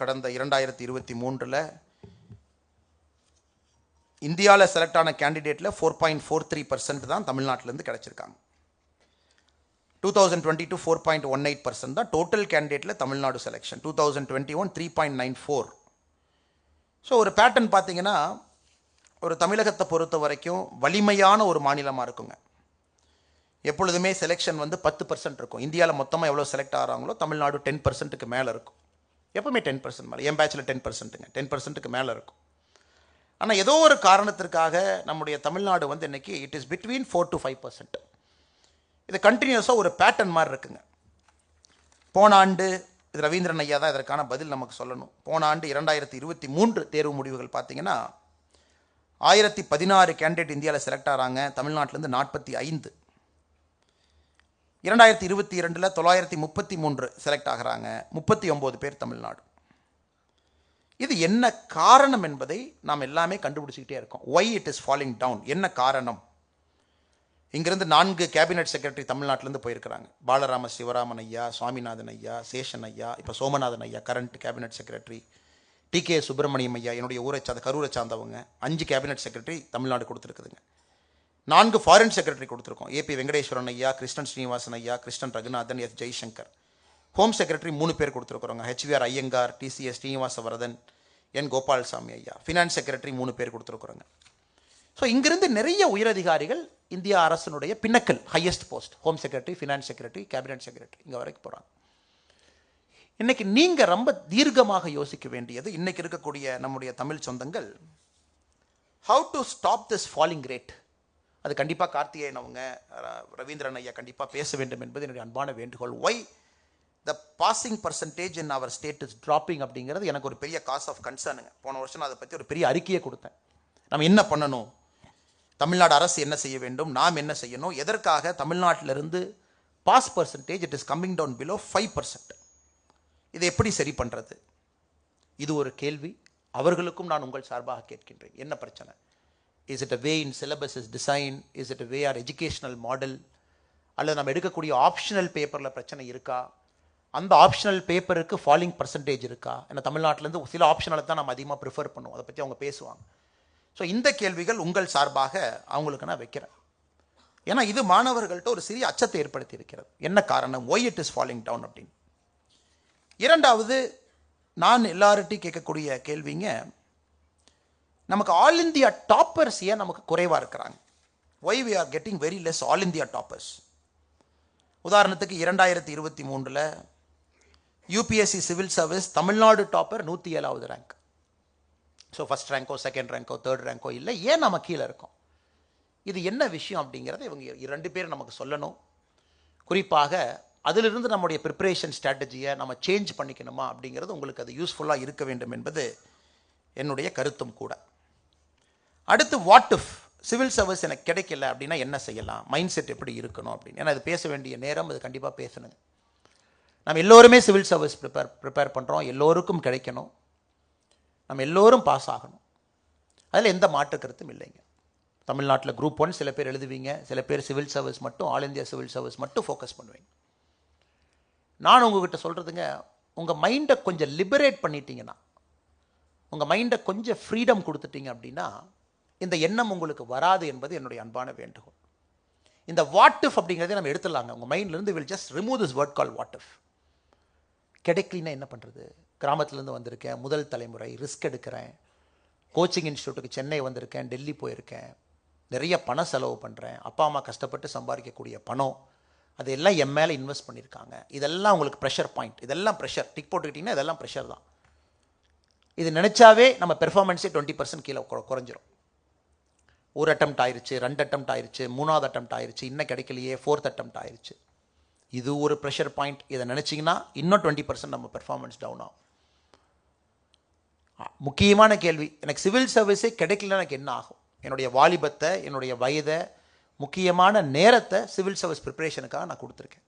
கடந்த 2023 இந்தியாவில் செலக்ட் ஆன கேண்டிடேட்டில் 4.43% தான் தமிழ்நாட்டிலேருந்து கிடச்சிருக்காங்க. 2022 4.18% தான் டோட்டல் கேண்டிடேட்டில் தமிழ்நாடு செலெக்ஷன். 2021 3.94. ஸோ ஒரு பேட்டர்ன் பார்த்தீங்கன்னா, ஒரு தமிழகத்தை பொறுத்த வரைக்கும் வலிமையான ஒரு மாநிலமாக இருக்குங்க. எப்பொழுதுமே செலெக்ஷன் வந்து 10% இருக்கும். இந்தியாவில் மொத்தமாக எவ்வளோ செலக்ட் ஆகிறாங்களோ தமிழ்நாடு 10%க்கு மேலே இருக்கும். எப்பவுமே 10% மேலே. என் பேட்சில் 10%ங்க, 10%க்கு மேலே இருக்கும். ஆனால் ஏதோ ஒரு காரணத்திற்காக நம்முடைய தமிழ்நாடு வந்து இன்றைக்கி இட் இஸ் பிட்வீன் 4 to 5%. இது கண்டினியூஸாக ஒரு பேட்டர்ன் மாதிரி இருக்குங்க. போன ஆண்டு இது ரவீந்திரன் ஐயா தான் இதற்கான பதில் நமக்கு சொல்லணும். போன ஆண்டு 2023 தேர்வு முடிவுகள் பார்த்தீங்கன்னா 1016 கேண்டிடேட் இந்தியாவில் செலக்ட் ஆகிறாங்க, தமிழ்நாட்டிலேருந்து 45. 2022 933 செலக்ட் ஆகிறாங்க, 39 பேர் தமிழ்நாடு. இது என்ன காரணம் என்பதை நாம் எல்லாமே கண்டுபிடிச்சிக்கிட்டே இருக்கோம். Why it is falling down, என்ன காரணம்? இங்கிருந்து 4 கேபினெட் செக்ரட்டரி தமிழ்நாட்டிலேருந்து போயிருக்கிறாங்க. பாலராம சிவராமன் ஐயா, சுவாமிநாதன் ஐயா, சேஷன் ஐயா, இப்போ சோமநாதன் ஐயா current cabinet secretary, TK Subramaniam ஐயா என்னுடைய ஊரை சார்ந்த கரூரை சார்ந்தவங்க. 5 கேபினெட் செக்ரட்டரி தமிழ்நாடு கொடுத்துருக்குதுங்க. 4 ஃபாரின் செக்ரட்டரி கொடுத்துருக்கோம். ஏபி வெங்கடேஸ்வரன் ஐயா, கிருஷ்ணன் ஸ்ரீனிவாசன் ஐயா, Krishnan Raghunathan, S Jaishankar. Home secretary 3 பேர் கொடுத்துருக்குறோங்க. HVR Iyengar, TCS Srinivasavaradhan, N Gopalaswamy ஐயா. ஃபினான்ஸ் செக்ரட்டரி 3 பேர் கொடுத்துருக்குறோங்க. ஸோ இங்கிருந்து நிறைய உயரதிகாரிகள் இந்தியா அரசனுடைய பின்னக்கல் highest post, home secretary, finance secretary, cabinet secretary, இங்கே வரைக்கும் போகிறாங்க. இன்னைக்கு நீங்கள் ரொம்ப தீர்க்கமாக யோசிக்க வேண்டியது, இன்னைக்கு இருக்கக்கூடிய நம்முடைய தமிழ் சொந்தங்கள், how to stop this falling rate. அது கண்டிப்பாக கார்த்திகேயன் அவங்க, ரவீந்திரன் ஐயா கண்டிப்பாக பேச வேண்டும் என்பது என்னுடைய அன்பான வேண்டுகோள். Why the passing percentage in our state is dropping அப்படிங்கிறது எனக்கு ஒரு பெரிய காஸ் ஆஃப் கன்சர்னுங்க. போன வருஷம் நான் அதை பற்றி ஒரு பெரிய அறிக்கையை கொடுத்தேன். நம்ம என்ன பண்ணணும், தமிழ்நாடு அரசு என்ன செய்ய வேண்டும், நாம் என்ன செய்யணும், எதற்காக தமிழ்நாட்டிலிருந்து pass percentage it is coming down below 5%. இதை எப்படி சரி பண்ணுறது? இது ஒரு கேள்வி. அவர்களுக்கும் நான் உங்கள் சார்பாக கேட்கின்றேன். என்ன பிரச்சனை? Is it a way in syllabus is design, is it a way our educational model, அல்லது நம்ம எடுக்கக்கூடிய ஆப்ஷனல் பேப்பரில் பிரச்சனை இருக்கா, அந்த ஆப்ஷனல் பேப்பருக்கு ஃபாலிங் பர்சன்டேஜ் இருக்கா? ஏன்னா தமிழ்நாட்டிலேருந்து சில ஆப்ஷனலை தான் நம்ம அதிகமாக ப்ரிஃபர் பண்ணுவோம், அதை பற்றி அவங்க பேசுவாங்க. ஸோ இந்த கேள்விகள் உங்கள் சார்பாக அவங்களுக்கு நான் வைக்கிறேன். ஏன்னா இது மாணவர்கள்ட்ட ஒரு சிறிய அச்சத்தை ஏற்படுத்தி இருக்கிறது. என்ன காரணம், why it is falling down அப்படின்னு. இரண்டாவது, நான் எல்லார்ட்டையும் கேட்கக்கூடிய கேள்விங்க, நமக்கு ஆல் இந்தியா டாப்பர்ஸ் ஏன் நமக்கு குறைவாக இருக்கிறாங்க? Why we are getting very less all India toppers. உதாரணத்துக்கு 2023 UPSC civil service Tamil Nadu topper 107வது ரேங்க். ஸோ ஃபஸ்ட் ரேங்கோ, செகண்ட் ரேங்கோ, தேர்ட் ரேங்கோ இல்லை. ஏன் நம்ம கீழே இருக்கோம்? இது என்ன விஷயம் அப்படிங்கிறத இவங்க 2 பேர் நமக்கு சொல்லணும். குறிப்பாக அதிலிருந்து நம்முடைய ப்ரிப்பரேஷன் ஸ்ட்ராட்டஜியை நம்ம சேஞ்ச் பண்ணிக்கணுமா அப்படிங்கிறது உங்களுக்கு அது யூஸ்ஃபுல்லாக இருக்க வேண்டும் என்பது என்னுடைய கருத்தும் கூட. அடுத்து, வாட் இஃப் சிவில் சர்வீஸ் எனக்கு கிடைக்கல அப்படின்னா என்ன செய்யலாம், மைண்ட் செட் எப்படி இருக்கணும் அப்படின்னு. ஏன்னா அது பேச வேண்டிய நேரம், அது கண்டிப்பாக பேசணுங்க. நம்ம எல்லோருமே சிவில் சர்வீஸ் ப்ரிப்பேர் பண்ணுறோம், எல்லோருக்கும் கிடைக்கணும், நம்ம எல்லோரும் பாஸ் ஆகணும். அதில் எந்த மாற்று கருத்தும் இல்லைங்க. தமிழ்நாட்டில் குரூப் 1 சில பேர் எழுதுவீங்க, சில பேர் சிவில் சர்வீஸ் மட்டும், ஆல் இந்தியா சிவில் சர்வீஸ் மட்டும் ஃபோக்கஸ் பண்ணுவீங்க. நான் உங்ககிட்ட சொல்கிறதுங்க, உங்கள் மைண்டை கொஞ்சம் லிபரேட் பண்ணிட்டீங்கன்னா, உங்கள் மைண்டை கொஞ்சம் ஃப்ரீடம் கொடுத்துட்டீங்க அப்படின்னா இந்த எண்ணம் உங்களுக்கு வராது என்பது என்னுடைய அன்பான வேண்டுகோள். இந்த வாட் இஃப் அப்படிங்கிறதே நம்ம எடுத்துடலாங்க உங்கள் மைண்ட்லேருந்து. Will just remove this word call what if. கிடைக்கலன்னா என்ன பண்ணுறது? கிராமத்துலேருந்து வந்திருக்கேன், முதல் தலைமுறை, ரிஸ்க் எடுக்கிறேன், கோச்சிங் இன்ஸ்டியூட்டுக்கு சென்னை வந்திருக்கேன், டெல்லி போயிருக்கேன், நிறைய பணம் செலவு பண்ணுறேன், அப்பா அம்மா கஷ்டப்பட்டு சம்பாதிக்கக்கூடிய பணம் அதெல்லாம் என் மேலே இன்வெஸ்ட் பண்ணியிருக்காங்க. இதெல்லாம் உங்களுக்கு ப்ரெஷர் பாயிண்ட், இதெல்லாம் ப்ரெஷர் டிக் போட்டுக்கிட்டிங்கன்னா இதெல்லாம் ப்ரெஷர் தான். இது நினச்சாவே நம்ம பெர்ஃபார்மன்ஸே 20% கீழே குறைஞ்சிரும். ஒரு அட்டெம்ப்ட் ஆயிடுச்சு, 2 அட்டெம்ப்ட் ஆயிடுச்சு, 3வது அட்டெம்ப்ட் ஆயிடுச்சு, இன்னும் கிடைக்கலையே, 4th அட்டெம்ப்ட் ஆயிடுச்சு. இது ஒரு ப்ரெஷர் பாயிண்ட். இதை நினச்சிங்கன்னா இன்னும் 20% நம்ம பெர்ஃபார்மன்ஸ் டவுன் ஆகும். முக்கியமான கேள்வி, எனக்கு சிவில் சர்வீஸே கிடைக்கலன்னா எனக்கு என்ன ஆகும்? என்னுடைய வாலிபத்தை, என்னுடைய வயதை, முக்கியமான நேரத்தை சிவில் சர்வீஸ் ப்ரிப்பரேஷனுக்காக நான் கொடுத்துருக்கேன்.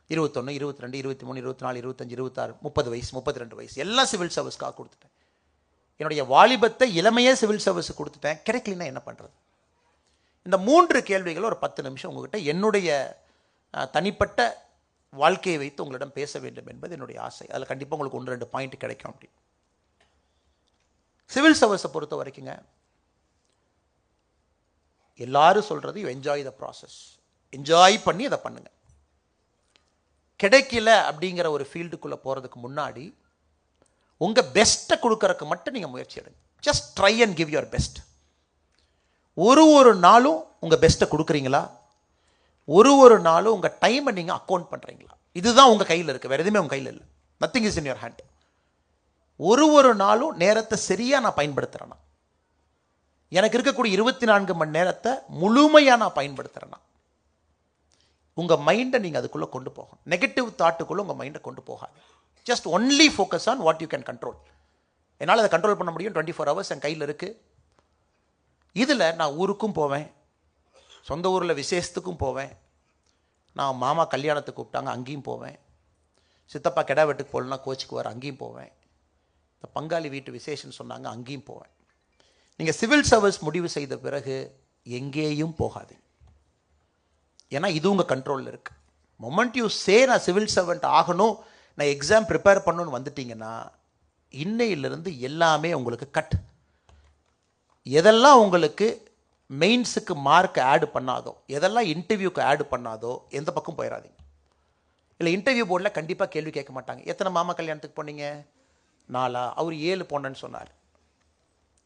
21, 22, 23, 24, 25, 26, 30 வயசு, 32 வயசு எல்லாம் சிவில் சர்வீஸ்க்காக கொடுத்துட்டேன். என்னுடைய வாலிபத்தை இளமையே சிவில் சர்வீஸ் கொடுத்துட்டேன், கிடைக்கலன்னா என்ன பண்ணுறது? இந்த 3 கேள்விகள் ஒரு 10 நிமிஷம் உங்ககிட்ட என்னுடைய தனிப்பட்ட வாழ்க்கையை வைத்து உங்களிடம் பேச வேண்டும் என்பது என்னுடைய ஆசை. அதில் கண்டிப்பாக உங்களுக்கு 1-2 பாயிண்ட் கிடைக்கும். அப்படி சிவில் சர்வீஸை பொறுத்த வரைக்குங்க, எல்லாரும் சொல்கிறது you enjoy the process, enjoy பண்ணி அதை பண்ணுங்க. கிடைக்கல அப்படிங்கிற ஒரு ஃபீல்டுக்குள்ளே போகிறதுக்கு முன்னாடி உங்கள் பெஸ்ட்டை கொடுக்கறதுக்கு மட்டும் நீங்கள் முயற்சி எடுங்க. Just try and give your best. ஒரு நாளும் உங்கள் பெஸ்ட்டை கொடுக்குறீங்களா? ஒரு நாளும் உங்கள் டைமை நீங்கள் அக்கௌண்ட் பண்ணுறீங்களா? இதுதான் உங்கள் கையில் இருக்குது, வேறு எதுவுமே உங்கள் கையில் இல்லை. Nothing is in your hand. ஒரு நாளும் நேரத்தை சரியாக நான் பயன்படுத்துகிறேன்னா, எனக்கு இருக்கக்கூடிய 24 மணி நேரத்தை முழுமையாக நான் பயன்படுத்துகிறேன்னா, உங்கள் மைண்டை நீங்கள் அதுக்குள்ளே கொண்டு போகணும். நெகட்டிவ் தாட்டுக்குள்ளே உங்கள் மைண்டை கொண்டு போகாது. Just only focus on what you can control. என்னால் அதை கண்ட்ரோல் பண்ண முடியும். 24 hours என் கையில் இருக்குது. இதில் நான் ஊருக்கும் போவேன், சொந்த ஊரில் விசேஷத்துக்கும் போவேன், நான் மாமா கல்யாணத்துக்கு கூப்பிட்டாங்க அங்கேயும் போவேன், சித்தப்பா கெடா வெட்டுக்கு போகலன்னா கோச்சுக்குவார் அங்கேயும் போவேன், இந்த பங்காளி வீட்டு விசேஷம் சொன்னாங்க அங்கேயும் போவேன். நீங்கள் சிவில் சர்வீஸ் முடிவு செய்த பிறகு எங்கேயும் போகாதீங்க. ஏன்னா இது உங்கள் கண்ட்ரோலில் இருக்குது. மொமெண்ட் யூ சே நான் சிவில் சர்வெண்ட் ஆகணும், நான் எக்ஸாம் ப்ரிப்பேர் பண்ணணும்னு வந்துட்டீங்கன்னா இன்னையிலிருந்து எல்லாமே உங்களுக்கு கட். எதெல்லாம் உங்களுக்கு மெயின்ஸுக்கு மார்க் ஆட் பண்ணாதோ, எதெல்லாம் இன்டர்வியூக்கு ஆட் பண்ணாதோ எந்த பக்கம் போயிடாதீங்க. இல்லை இன்டர்வியூ போர்டில் கண்டிப்பாக கேள்வி கேட்க மாட்டாங்க. எத்தனை மாமா கல்யாணத்துக்கு போனீங்க? 4. அவர் 7 போனேன்னு சொன்னார்.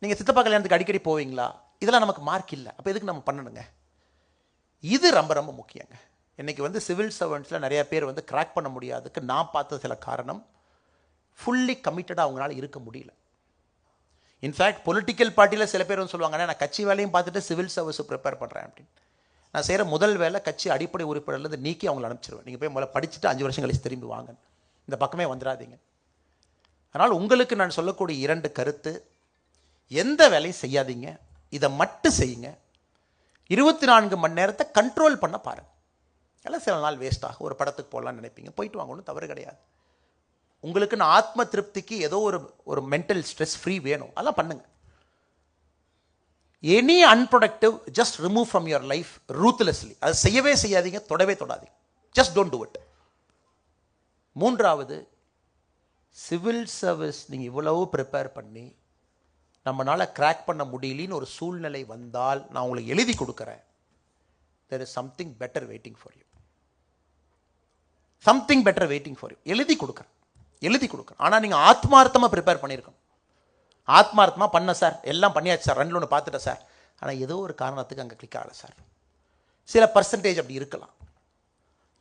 நீங்கள் சித்தப்பா கல்யாணத்துக்கு அடிக்கடி போவீங்களா? இதெல்லாம் நமக்கு மார்க் இல்லை, அப்போ எதுக்கு நம்ம பண்ணணுங்க? இது ரொம்ப ரொம்ப முக்கியங்க. இன்றைக்கி சிவில் சர்வெண்ட்ஸில் நிறைய பேர் கிராக் பண்ண முடியாதுக்கு நான் பார்த்த சில காரணம், ஃபுல்லி கமிட்டடாக அவங்களால இருக்க முடியல. இன்ஃபேக்ட் பொலிட்டிக்கல் பார்ட்டியில் சில பேர் சொல்லுவாங்க, நான் கட்சி வேலையும் பார்த்துட்டு சிவில் சர்வீஸ் ப்ரிப்பேர் பண்ணுறேன் அப்படின்னு. நான் செய்கிற முதல் வேலை கட்சி அடிப்படை உறுப்பினர்லேருந்து நீக்கி அவங்களை அனுப்பிச்சிடுவேன். நீங்கள் போய் முதல்ல படிச்சுட்டு 5 வருஷம் கழிச்சு திரும்பி வாங்க, இந்த பக்கமே வந்துடாதீங்க. அதனால் உங்களுக்கு நான் சொல்லக்கூடிய 2 கருத்து, எந்த வேலையும் செய்யாதீங்க, இதை மட்டும் செய்யுங்க. 24 மணி நேரத்தை கண்ட்ரோல் பண்ண பாருங்கள். எல்லாம் சில நாள் வேஸ்ட் ஆகும். ஒரு படத்துக்கு போகலான்னு நினைப்பீங்க, போயிட்டு வாங்க, ஒன்றும் தவறு கிடையாது. உங்களுக்குன்னு ஆத்ம திருப்திக்கு ஏதோ ஒரு மென்டல் ஸ்ட்ரெஸ் ஃப்ரீ வேணும், அதெல்லாம் பண்ணுங்க. Any unproductive just remove from your life ruthlessly. அதை செய்யவே செய்யாதீங்க, தொடவே தொடாதீங்க. Just don't do it. 3வது, சிவில் சர்வீஸ் நீங்கள் இவ்வளவு ப்ரிப்பேர் பண்ணி நம்மளால் கிராக் பண்ண முடியலன்னு ஒரு சூழ்நிலை வந்தால் நான் உங்களுக்கு எழுதி கொடுக்குறேன், there is something better waiting for you. something better waiting for you. எழுதி கொடுக்குறேன். ஆனால் நீங்கள் ஆத்மார்த்தமாக ப்ரிப்பேர் பண்ணியிருக்கணும். ஆத்மார்த்தமாக பண்ண சார், எல்லாம் பண்ணியாச்சு சார், 2 பார்த்துட்டேன் சார், ஆனால் ஏதோ ஒரு காரணத்துக்கு அங்கே கிளிக் ஆகலை சார். சில பர்சன்டேஜ் அப்படி இருக்கலாம்.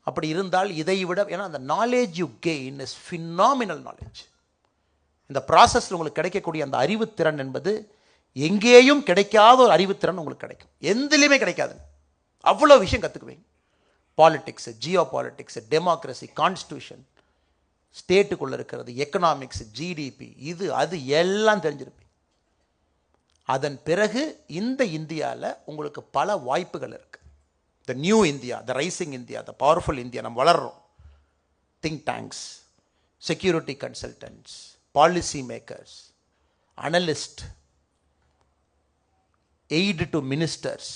அப்படி இருந்தால் இதை விட, ஏன்னா அந்த knowledge you gain is phenomenal knowledge. இந்த ப்ராசஸில் உங்களுக்கு கிடைக்கக்கூடிய அந்த அறிவுத்திறன் என்பது எங்கேயும் கிடைக்காத ஒரு அறிவுத்திறன் உங்களுக்கு கிடைக்கும். எந்திலையுமே கிடைக்காது. அவ்வளோ விஷயம் கற்றுக்குவீங்க. Politics, geo politics, democracy, constitution, ஸ்டேட்டுக்குள்ளே இருக்கிறது, எக்கனாமிக்ஸ், ஜிடிபி, இது அது எல்லாம் தெரிஞ்சிருப்பீங்க. அதன் பிறகு இந்த இந்தியாவில் உங்களுக்கு பல வாய்ப்புகள் இருக்குது. The new India, the rising India, the powerful India, நம்ம வளர்கிறோம். Think tanks, security consultants, policy makers, analyst, aide to ministers,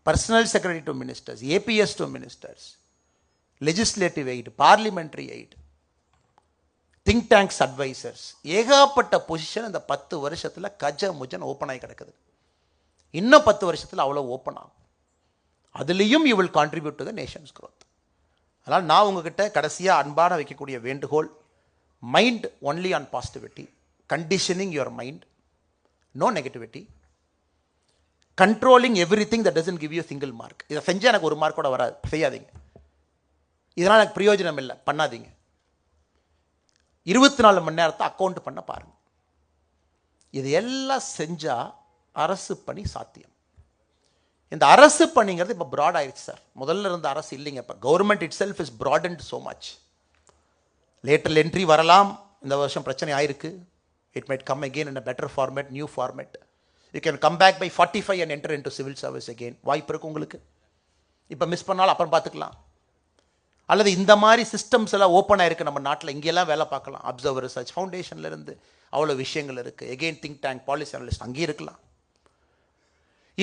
personal secretary to ministers, APS to ministers, legislative aide, parliamentary aide, think tanks advisors, ஏகப்பட்ட position இந்த 10 வருஷத்தில் கஜமுஜன் open ஆகி கிடக்குது. இன்னும் 10 வருஷத்தில் அவ்வளோ ஓப்பன் ஆகும். அதுலேயும் you will contribute to the nation's growth. அதனால் நான் உங்ககிட்ட கடைசியாக அன்பான வைக்கக்கூடிய வேண்டுகோள், mind only on positivity, conditioning your mind. No negativity, controlling everything that doesn't give you single mark. இதை செஞ்சால் எனக்கு ஒரு மார்க் கூட வராது, செய்யாதீங்க. இதனால் எனக்கு பிரயோஜனம் இல்லை, பண்ணாதீங்க. 24 மணி நேரத்தை அக்கௌண்ட் பண்ண பாருங்கள். இது எல்லாம் செஞ்சால் அரசு பணி சாத்தியம். இந்த அரசு பணிங்கிறது இப்போ ப்ராட் ஆயிடுச்சு சார். முதல்ல இருந்த அரசு இல்லைங்க. இப்போ government itself is prudent so much. Later entry வரலாம், இந்த வருஷம் பிரச்சனை ஆயிருக்கு. It might come again in a better format, new format. You can come back by 45 and enter into civil service again. வாய்ப்பு இருக்குது உங்களுக்கு. இப்போ மிஸ் பண்ணாலும் அப்புறம் பார்த்துக்கலாம். அல்லது இந்த மாதிரி சிஸ்டம்ஸ் எல்லாம் ஓப்பன் ஆயிருக்கு நம்ம நாட்டில், இங்கெல்லாம் வேலை பார்க்கலாம். அப்சர்வர் ரிசர்ச் ஃபவுண்டேஷன்லேருந்து அவ்வளோ விஷயங்கள் இருக்குது. Again think tank, policy analyst அங்கேயும் இருக்கலாம்.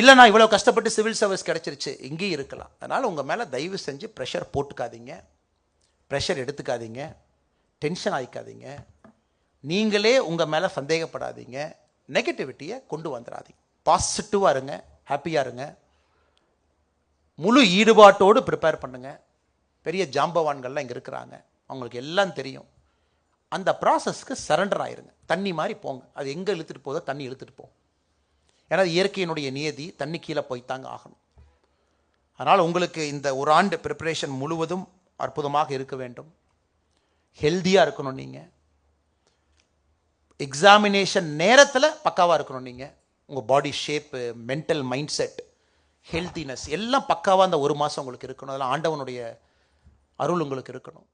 இல்லை நான் இவ்வளோ கஷ்டப்பட்டு சிவில் சர்வீஸ் கிடச்சிருச்சு, இங்கேயும் இருக்கலாம். அதனால் உங்கள் மேலே தயவு செஞ்சு ப்ரெஷர் போட்டுக்காதீங்க, ப்ரெஷர் எடுத்துக்காதீங்க, டென்ஷன் ஆகிக்காதீங்க. நீங்களே உங்கள் மேலே சந்தேகப்படாதீங்க, நெகட்டிவிட்டியை கொண்டு வந்துடாதீங்க. பாசிட்டிவாக இருங்க, ஹாப்பியாக இருங்க, முழு ஈடுபாட்டோடு ப்ரிப்பேர் பண்ணுங்கள். பெரிய ஜாம்பவான்கள்லாம் இங்கே இருக்கிறாங்க, அவங்களுக்கு எல்லாம் தெரியும். அந்த ப்ராசஸ்க்கு சரண்டர் ஆயிருங்க. தண்ணி மாதிரி போங்க. அது எங்கே இழுத்துட்டு போதோ தண்ணி இழுத்துட்டு போகும். ஏன்னா இயற்கையினுடைய நியதி, தண்ணி கீழே போய்த்தாங்க ஆகணும். அதனால் உங்களுக்கு இந்த ஒரு ஆண்டு ப்ரிப்பரேஷன் முழுவதும் அற்புதமாக இருக்க வேண்டும். ஹெல்த்தியாக இருக்கணும். நீங்கள் எக்ஸாமினேஷன் நேரத்தில் பக்காவாக இருக்கணும். நீங்கள் உங்கள் body shape, mental mind set, healthiness எல்லாம் பக்காவாக அந்த ஒரு மாதம் உங்களுக்கு இருக்கணும். அதெல்லாம் ஆண்டவனுடைய அருள் உங்களுக்கு இருக்கணும்.